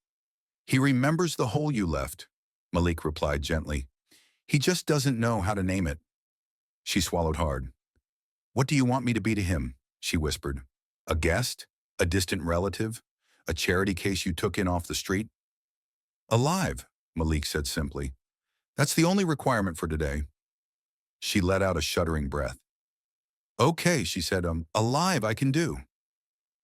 "He remembers the hole you left," Malik replied gently. "He just doesn't know how to name it." She swallowed hard. "What do you want me to be to him?" she whispered. "A guest? A distant relative? A charity case you took in off the street?" "Alive," Malik said simply. "That's the only requirement for today." She let out a shuddering breath. "Okay," she said, "alive I can do."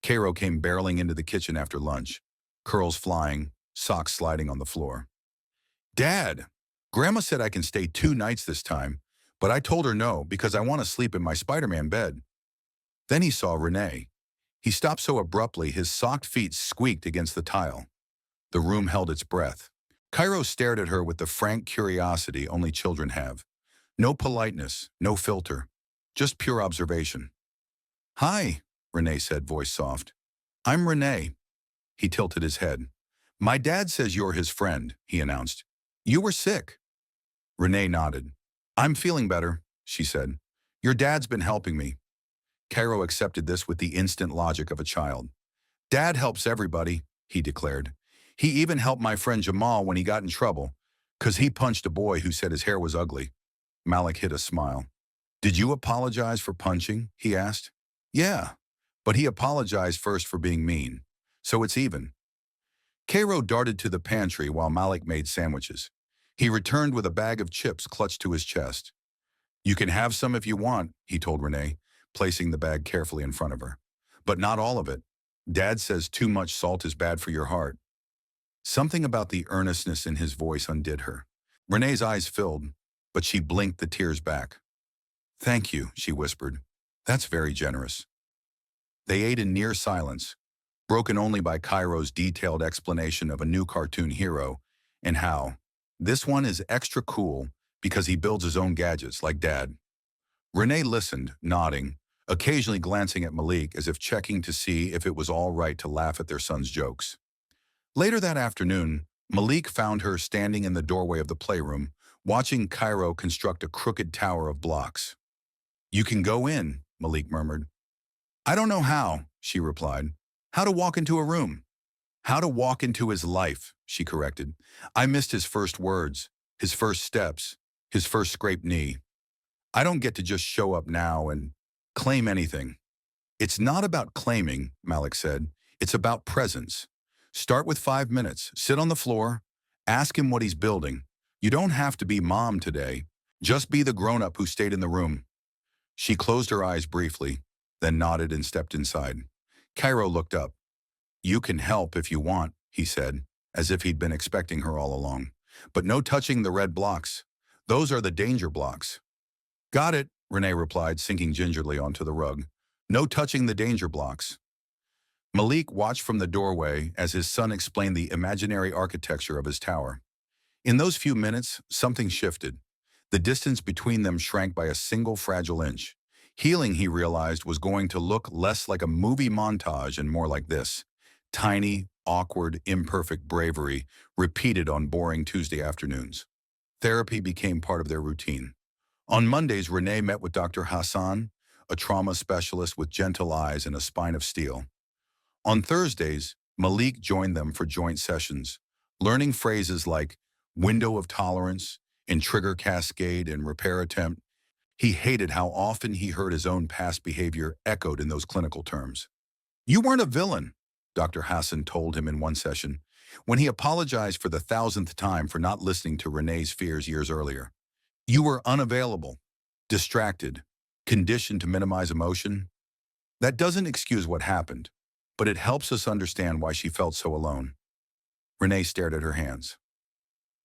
Cairo came barreling into the kitchen after lunch, curls flying, socks sliding on the floor. "Dad, Grandma said I can stay 2 nights this time, but I told her no because I want to sleep in my Spider-Man bed." Then he saw Renee. He stopped so abruptly his socked feet squeaked against the tile. The room held its breath. Cairo stared at her with the frank curiosity only children have. No politeness, no filter, just pure observation. "Hi," Renee said, voice soft. "I'm Renee." He tilted his head. "My dad says you're his friend," he announced. "You were sick." Renee nodded. "I'm feeling better," she said. "Your dad's been helping me." Cairo accepted this with the instant logic of a child. "Dad helps everybody," he declared. "He even helped my friend Jamal when he got in trouble, 'cause he punched a boy who said his hair was ugly." Malik hid a smile. "Did you apologize for punching?" he asked. "Yeah, but he apologized first for being mean. So it's even." Cairo darted to the pantry while Malik made sandwiches. He returned with a bag of chips clutched to his chest. "You can have some if you want," he told Renee, placing the bag carefully in front of her. "But not all of it. Dad says too much salt is bad for your heart." Something about the earnestness in his voice undid her. Renee's eyes filled, but she blinked the tears back. "Thank you," she whispered. "That's very generous." They ate in near silence, broken only by Cairo's detailed explanation of a new cartoon hero and how this one is extra cool because he builds his own gadgets like Dad. Renee listened, nodding, occasionally glancing at Malik as if checking to see if it was all right to laugh at their son's jokes. Later that afternoon, Malik found her standing in the doorway of the playroom, watching Cairo construct a crooked tower of blocks. "You can go in," Malik murmured. "I don't know how," she replied. "How to walk into a room." "How to walk into his life," she corrected. "I missed his first words, his first steps, his first scraped knee. I don't get to just show up now and claim anything." "It's not about claiming," Malik said. "It's about presence. Start with 5 minutes, sit on the floor, ask him what he's building. You don't have to be mom today. Just be the grown-up who stayed in the room." She closed her eyes briefly, then nodded and stepped inside. Cairo looked up. "You can help if you want," he said, as if he'd been expecting her all along. "But no touching the red blocks. Those are the danger blocks." "Got it," Renee replied, sinking gingerly onto the rug. "No touching the danger blocks." Malik watched from the doorway as his son explained the imaginary architecture of his tower. In those few minutes, something shifted. The distance between them shrank by a single fragile inch. Healing, he realized, was going to look less like a movie montage and more like this: tiny, awkward, imperfect bravery repeated on boring Tuesday afternoons. Therapy became part of their routine. On Mondays, Renee met with Dr. Hassan, a trauma specialist with gentle eyes and a spine of steel. On Thursdays, Malik joined them for joint sessions, learning phrases like window of tolerance and trigger cascade and repair attempt. He hated how often he heard his own past behavior echoed in those clinical terms. You weren't a villain, Dr. Hassan told him in one session, when he apologized for the thousandth time for not listening to Renee's fears years earlier. You were unavailable, distracted, conditioned to minimize emotion. That doesn't excuse what happened, but it helps us understand why she felt so alone. Renee stared at her hands.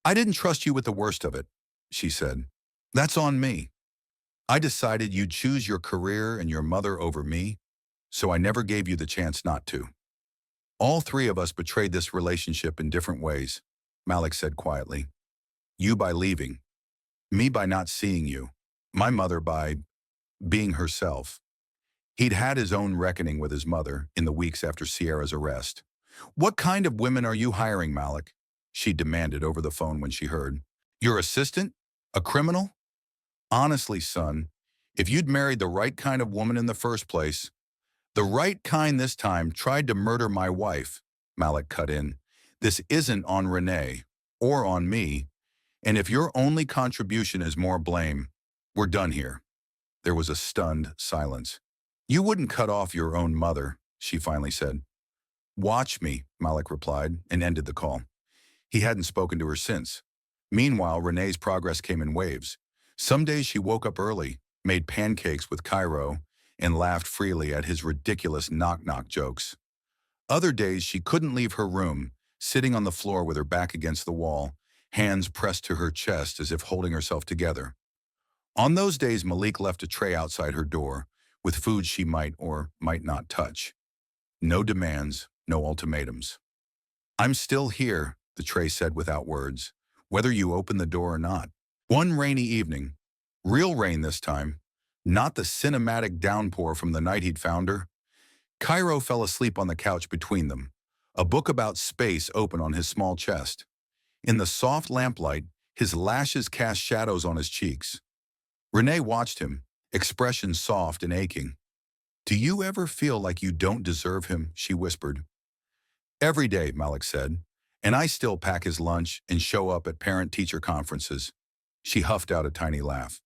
I didn't trust you with the worst of it, she said. That's on me. I decided you'd choose your career and your mother over me, so I never gave you the chance not to. All three of us betrayed this relationship in different ways, Malik said quietly. You by leaving, me by not seeing you, my mother by being herself. He'd had his own reckoning with his mother in the weeks after Sierra's arrest. What kind of women are you hiring, Malik? She demanded over the phone when she heard. Your assistant? A criminal? Honestly, son, if you'd married the right kind of woman in the first place, the right kind this time tried to murder my wife, Malik cut in. This isn't on Renee or on me, and if your only contribution is more blame, we're done here. There was a stunned silence. You wouldn't cut off your own mother, she finally said. Watch me, Malik replied, and ended the call. He hadn't spoken to her since. Meanwhile, Renee's progress came in waves. Some days she woke up early, made pancakes with Cairo, and laughed freely at his ridiculous knock-knock jokes. Other days she couldn't leave her room, sitting on the floor with her back against the wall, hands pressed to her chest as if holding herself together. On those days, Malik left a tray outside her door, with food she might or might not touch. No demands, no ultimatums. I'm still here, the tray said without words, whether you open the door or not. One rainy evening, real rain this time, not the cinematic downpour from the night he'd found her, Cairo fell asleep on the couch between them, a book about space open on his small chest. In the soft lamplight, his lashes cast shadows on his cheeks. Renee watched him, expression soft and aching. Do you ever feel like you don't deserve him? She whispered. Every day, Malik said, and I still pack his lunch and show up at parent-teacher conferences. She huffed out a tiny laugh.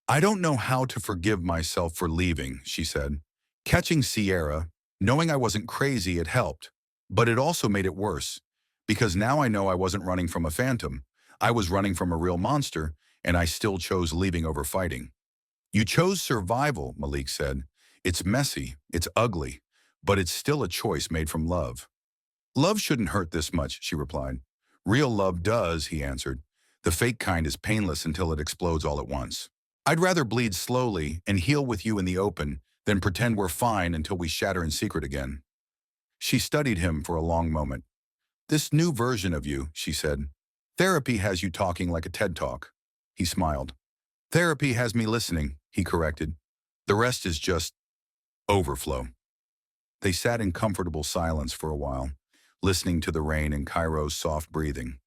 I don't know how to forgive myself for leaving, she said. Catching Sierra, knowing I wasn't crazy, it helped. But it also made it worse, because now I know I wasn't running from a phantom. I was running from a real monster, and I still chose leaving over fighting. You chose survival, Malik said. It's messy, it's ugly, but it's still a choice made from love. Love shouldn't hurt this much, she replied. Real love does, he answered. The fake kind is painless until it explodes all at once. I'd rather bleed slowly and heal with you in the open than pretend we're fine until we shatter in secret again. She studied him for a long moment. This new version of you, she said. Therapy has you talking like a TED Talk. He smiled. Therapy has me listening, he corrected. The rest is just overflow. They sat in comfortable silence for a while, listening to the rain and Cairo's soft breathing.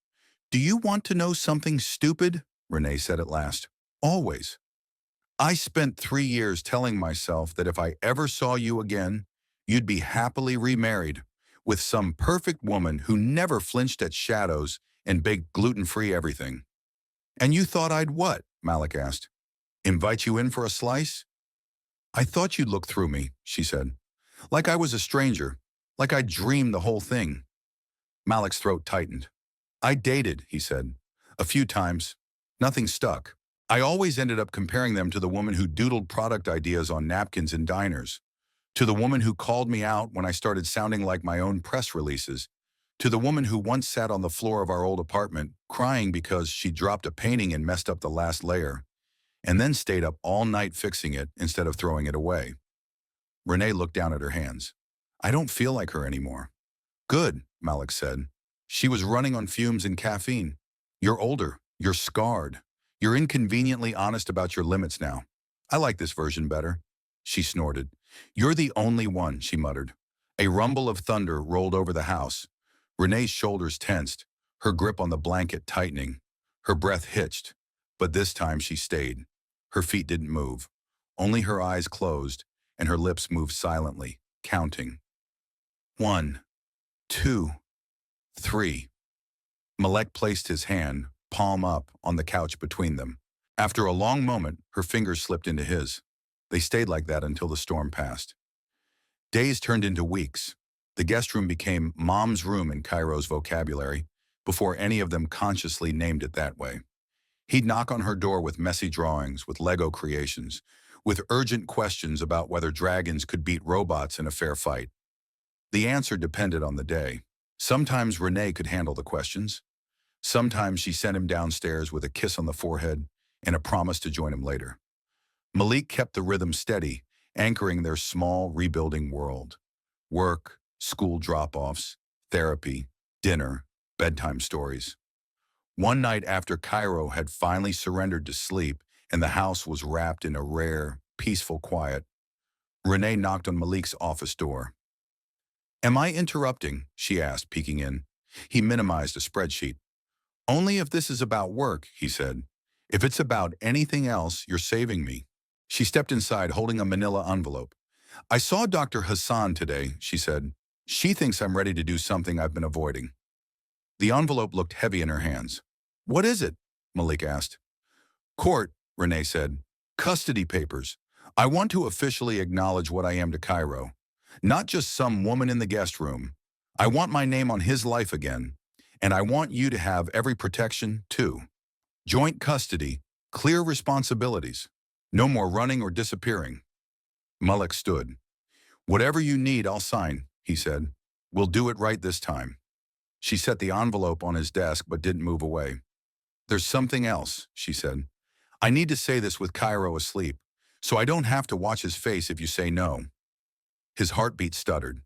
Do you want to know something stupid? Renee said at last. Always. I spent 3 years telling myself that if I ever saw you again, you'd be happily remarried with some perfect woman who never flinched at shadows and baked gluten-free everything. And you thought I'd what? Malik asked. Invite you in for a slice? I thought you'd look through me, she said. Like I was a stranger, like I'd dreamed the whole thing. Malik's throat tightened. I dated, he said. A few times. Nothing stuck. I always ended up comparing them to the woman who doodled product ideas on napkins in diners, to the woman who called me out when I started sounding like my own press releases, to the woman who once sat on the floor of our old apartment, crying because she dropped a painting and messed up the last layer, and then stayed up all night fixing it instead of throwing it away. Renee looked down at her hands. I don't feel like her anymore. Good, Malik said. She was running on fumes and caffeine. You're older. You're scarred. You're inconveniently honest about your limits now. I like this version better. She snorted. You're the only one, she muttered. A rumble of thunder rolled over the house. Renee's shoulders tensed, her grip on the blanket tightening. Her breath hitched, but this time she stayed. Her feet didn't move. Only her eyes closed, and her lips moved silently, counting. 1. 2, 3. Malik placed his hand, palm up, on the couch between them. After a long moment, her fingers slipped into his. They stayed like that until the storm passed. Days turned into weeks. The guest room became Mom's room in Cairo's vocabulary, before any of them consciously named it that way. He'd knock on her door with messy drawings, with Lego creations, with urgent questions about whether dragons could beat robots in a fair fight. The answer depended on the day. Sometimes Renee could handle the questions. Sometimes she sent him downstairs with a kiss on the forehead and a promise to join him later. Malik kept the rhythm steady, anchoring their small, rebuilding world. Work, school drop-offs, therapy, dinner, bedtime stories. One night after Cairo had finally surrendered to sleep and the house was wrapped in a rare, peaceful quiet, Renee knocked on Malik's office door. "Am I interrupting?" she asked, peeking in. He minimized a spreadsheet. "Only if this is about work," he said. "If it's about anything else, you're saving me." She stepped inside, holding a manila envelope. "I saw Dr. Hassan today," she said. "She thinks I'm ready to do something I've been avoiding." The envelope looked heavy in her hands. "What is it?" Malik asked. "Court," Renee said. "Custody papers. I want to officially acknowledge what I am to Cairo. Not just some woman in the guest room. I want my name on his life again. And I want you to have every protection, too. Joint custody, clear responsibilities. No more running or disappearing." Malik stood. "Whatever you need, I'll sign," he said. "We'll do it right this time." She set the envelope on his desk but didn't move away. "There's something else," she said. "I need to say this with Cairo asleep, so I don't have to watch his face if you say no." His heartbeat stuttered.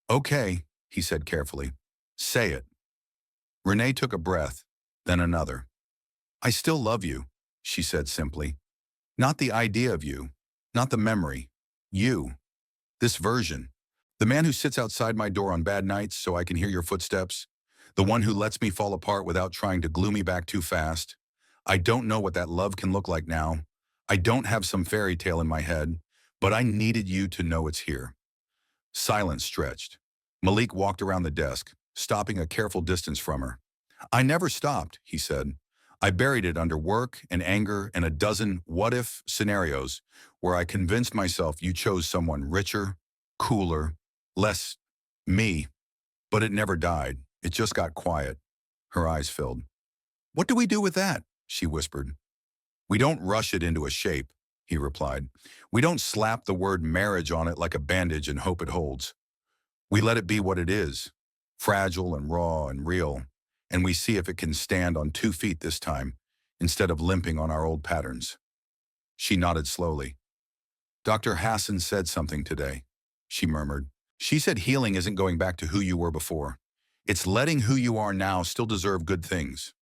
"Okay," he said carefully. "Say it." Renee took a breath, then another. "I still love you," she said simply. "Not the idea of you, not the memory. You. This version. The man who sits outside my door on bad nights so I can hear your footsteps. The one who lets me fall apart without trying to glue me back too fast. I don't know what that love can look like now. I don't have some fairy tale in my head, but I needed you to know it's here." Silence stretched. Malik walked around the desk, stopping a careful distance from her. "I never stopped," he said. "I buried it under work and anger and a dozen what-if scenarios where I convinced myself you chose someone richer, cooler, less me. But it never died. It just got quiet." Her eyes filled. "What do we do with that?" she whispered. "We don't rush it into a shape," he replied. "We don't slap the word marriage on it like a bandage and hope it holds. We let it be what it is, fragile and raw and real, and we see if it can stand on 2 feet this time, instead of limping on our old patterns." She nodded slowly. "Dr. Hassan said something today," she murmured. "She said healing isn't going back to who you were before. It's letting who you are now still deserve good things."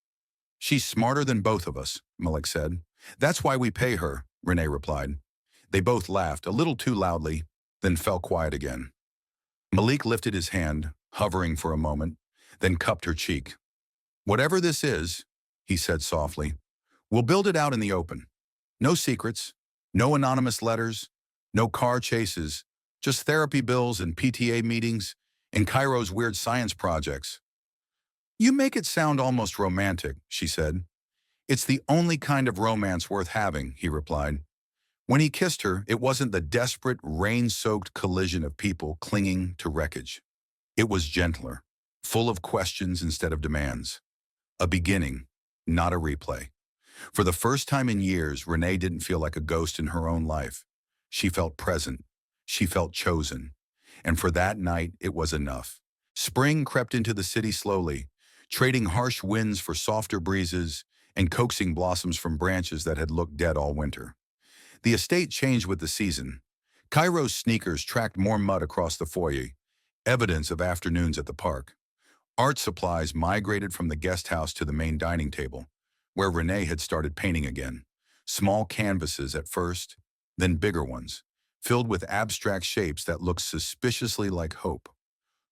"She's smarter than both of us," Malik said. "That's why we pay her," Renee replied. They both laughed, a little too loudly, then fell quiet again. Malik lifted his hand, hovering for a moment, then cupped her cheek. "Whatever this is," he said softly, "we'll build it out in the open. No secrets, no anonymous letters, no car chases, just therapy bills and PTA meetings and Cairo's weird science projects." "You make it sound almost romantic," she said. "It's the only kind of romance worth having," he replied. When he kissed her, it wasn't the desperate, rain-soaked collision of people clinging to wreckage. It was gentler, full of questions instead of demands. A beginning, not a replay. For the first time in years, Renee didn't feel like a ghost in her own life. She felt present. She felt chosen. And for that night, it was enough. Spring crept into the city slowly, trading harsh winds for softer breezes and coaxing blossoms from branches that had looked dead all winter. The estate changed with the season. Cairo's sneakers tracked more mud across the foyer, evidence of afternoons at the park. Art supplies migrated from the guest house to the main dining table, where Renee had started painting again. Small canvases at first, then bigger ones, filled with abstract shapes that looked suspiciously like hope.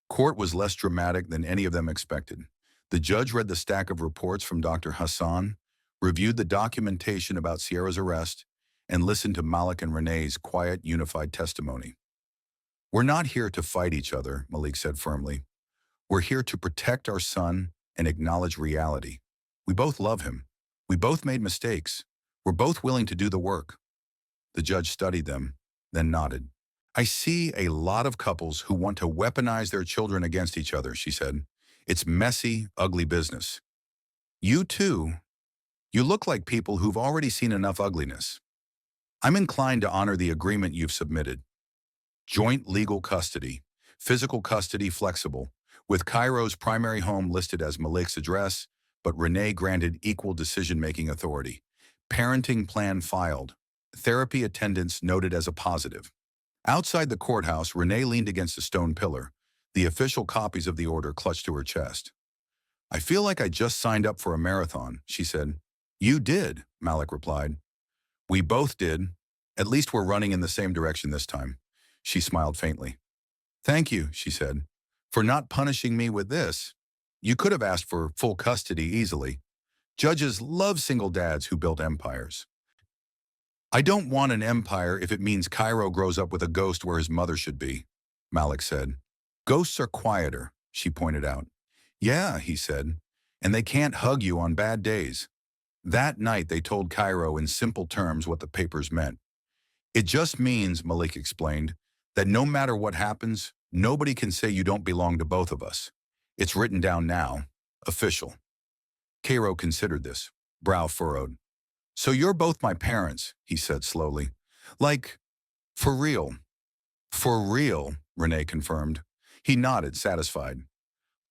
Court was less dramatic than any of them expected. The judge read the stack of reports from Dr. Hassan, reviewed the documentation about Sierra's arrest, and listened to Malik and Renee's quiet, unified testimony. "We're not here to fight each other," Malik said firmly. We're here to protect our son and acknowledge reality. We both love him. We both made mistakes. We're both willing to do the work." The judge studied them, then nodded. "I see a lot of couples who want to weaponize their children against each other," she said. "It's messy, ugly business. You too, you look like people who've already seen enough ugliness. I'm inclined to honor the agreement you've submitted. Joint legal custody, physical custody flexible, with Cairo's primary home listed as Malik's address, but Renee granted equal decision-making authority. Parenting plan filed. Therapy attendance noted as a positive." Outside the courthouse, Renee leaned against a stone pillar, the official copies of the order clutched to her chest. "I feel like I just signed up for a marathon," she said. "You did," Malik replied. "We both did. At least we're running in the same direction this time." She smiled faintly. "Thank you," she said, "for not punishing me with this. You could have asked for full custody easily. Judges love single dads who built empires." "I don't want an empire if it means Cairo grows up with a ghost where his mother should be," Malik said. "Ghosts are quieter," she pointed out. "Yeah," he said, "and they can't hug you on bad days." That night they told Cairo in simple terms what the papers meant. "It just means," Malik explained, "that no matter what happens, nobody can say you don't belong to both of us. It's written down now. Official." Cairo considered this, brow furrowed. "So you're both my parents," he said slowly. "Like, for real." "For real," Renee confirmed. He nodded, satisfied.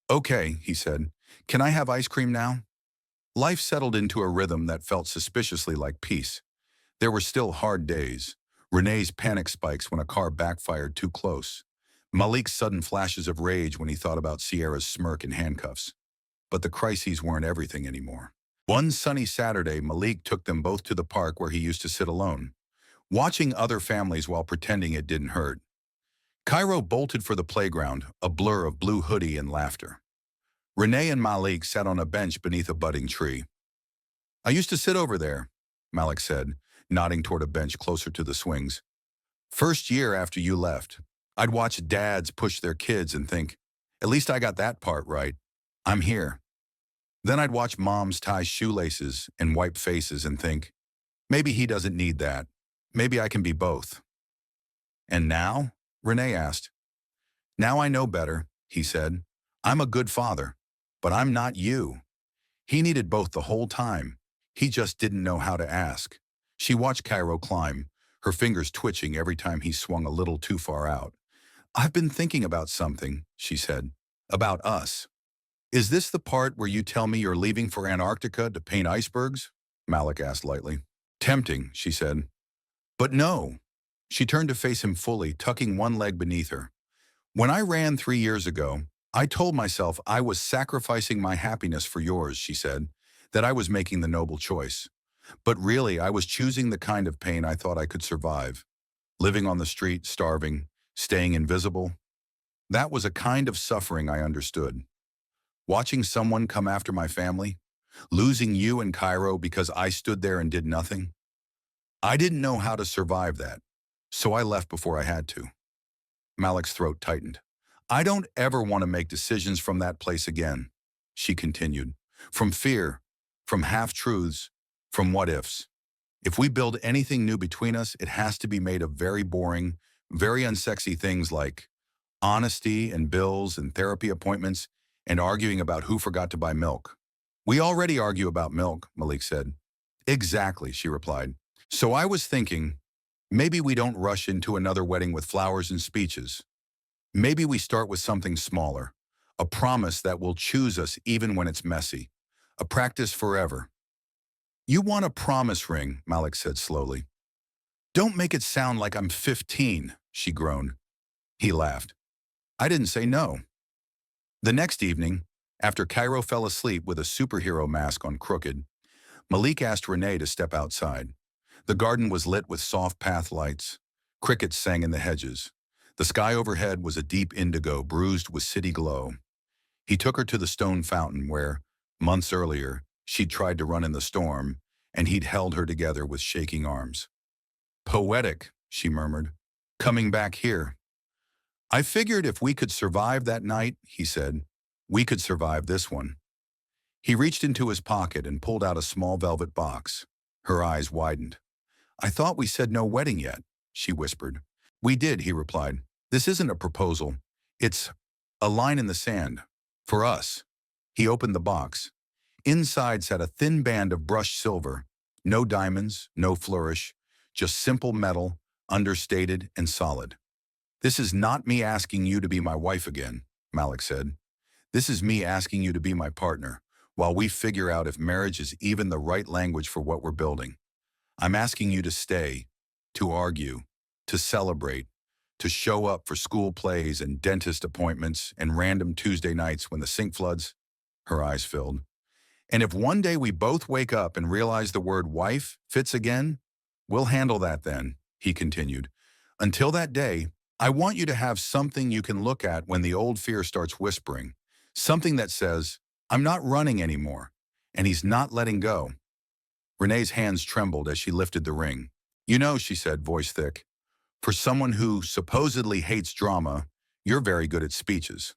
"Okay," he said. "Can I have ice cream now?" Life settled into a rhythm that felt suspiciously like peace. There were still hard days. Renee's panic spikes when a car backfired too close. Malik's sudden flashes of rage when he thought about Sierra's smirk in handcuffs. But the crises weren't everything anymore. One sunny Saturday, Malik took them both to the park where he used to sit alone, watching other families while pretending it didn't hurt. Cairo bolted for the playground, a blur of blue hoodie and laughter. Renee and Malik sat on a bench beneath a budding tree. "I used to sit over there," Malik said, nodding toward a bench closer to the swings. "First year after you left, I'd watch dads push their kids and think, at least I got that part right. I'm here. Then I'd watch moms tie shoelaces and wipe faces and think, maybe he doesn't need that. Maybe I can be both." "And now?" Renee asked. "Now I know better," he said. "I'm a good father, but I'm not you." He needed both the whole time. He just didn't know how to ask. She watched Cairo climb, her fingers twitching every time he swung a little too far out. "I've been thinking about something," she said. "About us." "Is this the part where you tell me you're leaving for Antarctica to paint icebergs?" Malik asked lightly. "Tempting," she said. "But no." She turned to face him fully, tucking one leg beneath her. "When I ran 3 years ago, I told myself I was sacrificing my happiness for yours," she said, "that I was making the noble choice. But really, I was choosing the kind of pain I thought I could survive. Living on the street, starving, staying invisible. That was a kind of suffering I understood. Watching someone come after my family, losing you in Cairo because I stood there and did nothing. I didn't know how to survive that, so I left before I had to." Malik's throat tightened. "I don't ever want to make decisions from that place again," she continued. "From fear, from half-truths, from what-ifs. If we build anything new between us, it has to be made of very boring, very unsexy things like honesty and bills and therapy appointments and arguing about who forgot to buy milk." "We already argue about milk," Malik said. "Exactly," she replied. "So I was thinking, maybe we don't rush into another wedding with flowers and speeches. Maybe we start with something smaller, a promise that will choose us even when it's messy, a practice forever." "You want a promise ring," Malik said slowly. "Don't make it sound like I'm 15, she groaned. He laughed. "I didn't say no." The next evening, after Cairo fell asleep with a superhero mask on crooked, Malik asked Renee to step outside. The garden was lit with soft path lights. Crickets sang in the hedges. The sky overhead was a deep indigo bruised with city glow. He took her to the stone fountain where, months earlier, she'd tried to run in the storm, and he'd held her together with shaking arms. "Poetic," she murmured. "Coming back here." "I figured if we could survive that night," he said, We could survive this one. He reached into his pocket and pulled out a small velvet box. Her eyes widened. I thought we said no wedding yet, she whispered. We did, he replied. This isn't a proposal. It's a line in the sand. For us. He opened the box. Inside sat a thin band of brushed silver. No diamonds, no flourish, just simple metal, understated and solid. This is not me asking you to be my wife again, Malik said. This is me asking you to be my partner, while we figure out if marriage is even the right language for what we're building. I'm asking you to stay, to argue, to celebrate, to show up for school plays and dentist appointments and random Tuesday nights when the sink floods. Her eyes filled. And if one day we both wake up and realize the word wife fits again, we'll handle that then, he continued. Until that day, I want you to have something you can look at when the old fear starts whispering. Something that says, I'm not running anymore, and he's not letting go. Renee's hands trembled as she lifted the ring. You know, she said, voice thick, for someone who supposedly hates drama, you're very good at speeches.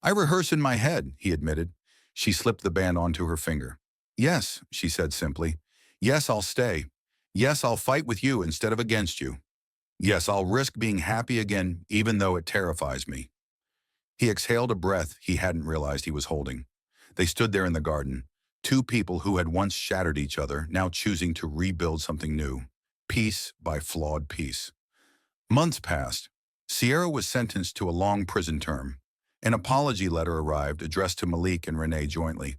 I rehearse in my head, he admitted. She slipped the band onto her finger. Yes, she said simply. Yes, I'll stay. Yes, I'll fight with you instead of against you. Yes, I'll risk being happy again, even though it terrifies me. He exhaled a breath he hadn't realized he was holding. They stood there in the garden, two people who had once shattered each other, now choosing to rebuild something new, piece by flawed piece. Months passed. Sierra was sentenced to a long prison term. An apology letter arrived addressed to Malik and Renee jointly.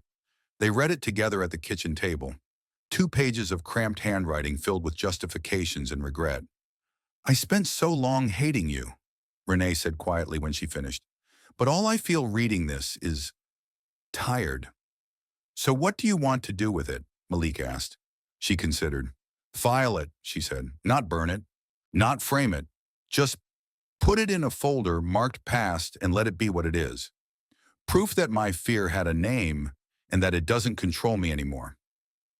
They read it together at the kitchen table. 2 pages of cramped handwriting filled with justifications and regret. I spent so long hating you, Renee said quietly when she finished. But all I feel reading this is tired. So what do you want to do with it? Malik asked. She considered. File it, she said. Not burn it. Not frame it. Just put it in a folder marked past and let it be what it is. Proof that my fear had a name and that it doesn't control me anymore.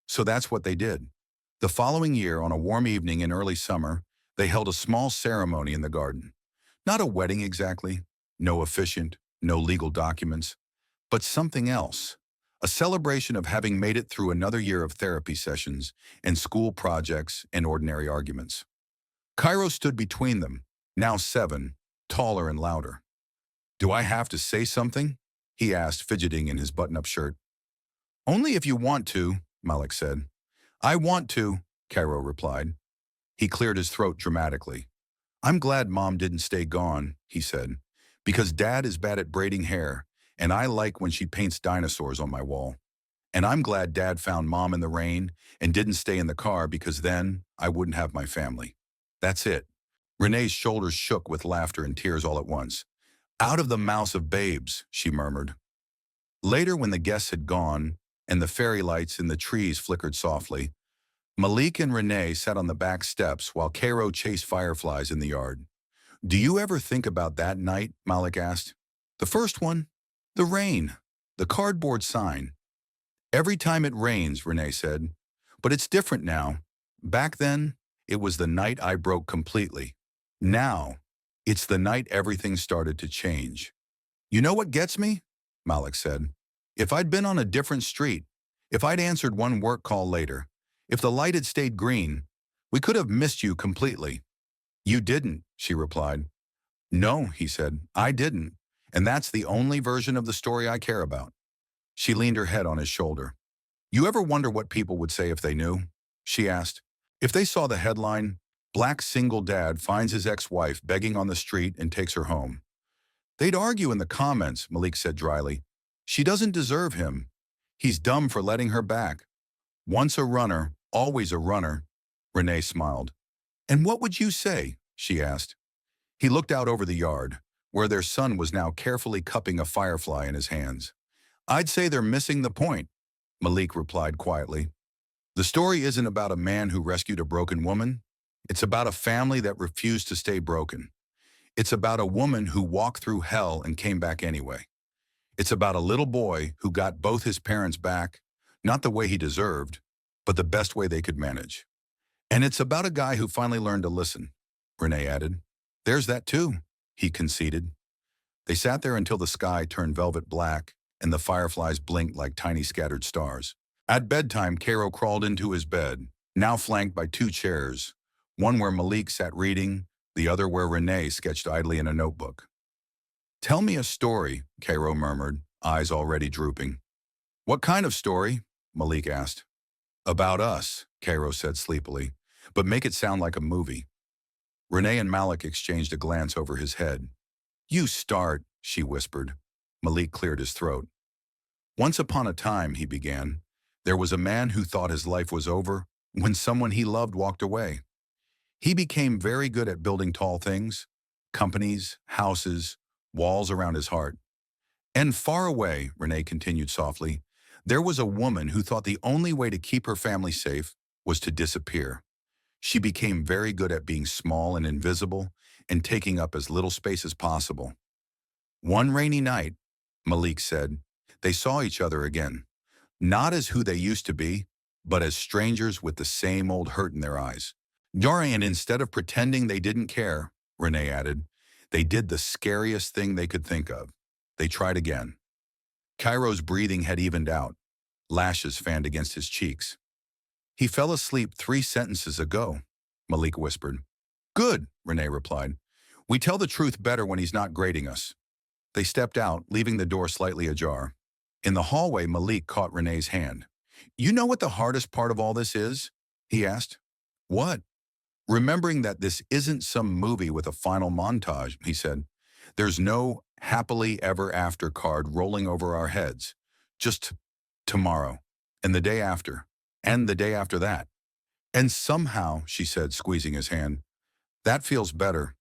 So that's what they did. The following year, on a warm evening in early summer, they held a small ceremony in the garden. Not a wedding exactly, no officiant, no legal documents, but something else. A celebration of having made it through another year of therapy sessions and school projects and ordinary arguments. Cairo stood between them, now 7, taller and louder. Do I have to say something? He asked, fidgeting in his button-up shirt. Only if you want to, Malik said. I want to, Cairo replied. He cleared his throat dramatically. I'm glad Mom didn't stay gone, he said, because Dad is bad at braiding hair, and I like when she paints dinosaurs on my wall. And I'm glad Dad found Mom in the rain and didn't stay in the car because then I wouldn't have my family. That's it. Renee's shoulders shook with laughter and tears all at once. Out of the mouths of babes, she murmured. Later, when the guests had gone and the fairy lights in the trees flickered softly, Malik and Renee sat on the back steps while Cairo chased fireflies in the yard. Do you ever think about that night? Malik asked. The first one? The rain. The cardboard sign. Every time it rains, Renee said. But it's different now. Back then, it was the night I broke completely. Now, it's the night everything started to change. You know what gets me? Malik said. If I'd been on a different street, if I'd answered one work call later, if the light had stayed green, we could have missed you completely. You didn't, she replied. No, he said, I didn't. And that's the only version of the story I care about. She leaned her head on his shoulder. You ever wonder what people would say if they knew? She asked. If they saw the headline, Black single dad finds his ex-wife begging on the street and takes her home. They'd argue in the comments, Malik said dryly. She doesn't deserve him. He's dumb for letting her back. Once a runner, always a runner, Renee smiled. And what would you say? She asked. He looked out over the yard, where their son was now carefully cupping a firefly in his hands. I'd say they're missing the point, Malik replied quietly. The story isn't about a man who rescued a broken woman. It's about a family that refused to stay broken. It's about a woman who walked through hell and came back anyway. It's about a little boy who got both his parents back, not the way he deserved, but the best way they could manage. And it's about a guy who finally learned to listen, Renee added. There's that too, he conceded. They sat there until the sky turned velvet black and the fireflies blinked like tiny scattered stars. At bedtime, Cairo crawled into his bed, now flanked by two chairs, one where Malik sat reading, the other where Renee sketched idly in a notebook. "Tell me a story," Cairo murmured, eyes already drooping. "What kind of story?" Malik asked. "About us," Cairo said sleepily, "but make it sound like a movie." Renee and Malik exchanged a glance over his head. "You start," she whispered. Malik cleared his throat. "Once upon a time," he began, "there was a man who thought his life was over when someone he loved walked away. He became very good at building tall things, companies, houses, walls around his heart. And far away," Renee continued softly, "there was a woman who thought the only way to keep her family safe was to disappear. She became very good at being small and invisible and taking up as little space as possible. One rainy night," Malik said, "they saw each other again, not as who they used to be, but as strangers with the same old hurt in their eyes. And instead of pretending they didn't care," Renee added, "they did the scariest thing they could think of. They tried again." Cairo's breathing had evened out. Lashes fanned against his cheeks. "He fell asleep 3 sentences ago," Malik whispered. "Good," Renee replied. "We tell the truth better when he's not grading us." They stepped out, leaving the door slightly ajar. In the hallway, Malik caught Renee's hand. "You know what the hardest part of all this is?" he asked. "What?" "Remembering that this isn't some movie with a final montage," he said. "There's no happily ever after card rolling over our heads. Just tomorrow, and the day after, and the day after that. And somehow," she said, squeezing his hand, "that feels better,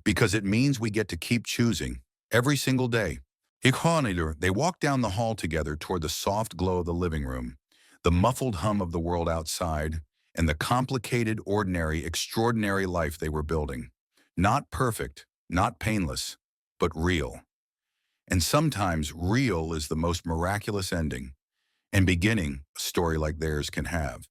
because it means we get to keep choosing, every single day." They walked down the hall together toward the soft glow of the living room, the muffled hum of the world outside, and the complicated, ordinary, extraordinary life they were building. Not perfect, not painless, but real. And sometimes real is the most miraculous ending and beginning a story like theirs can have.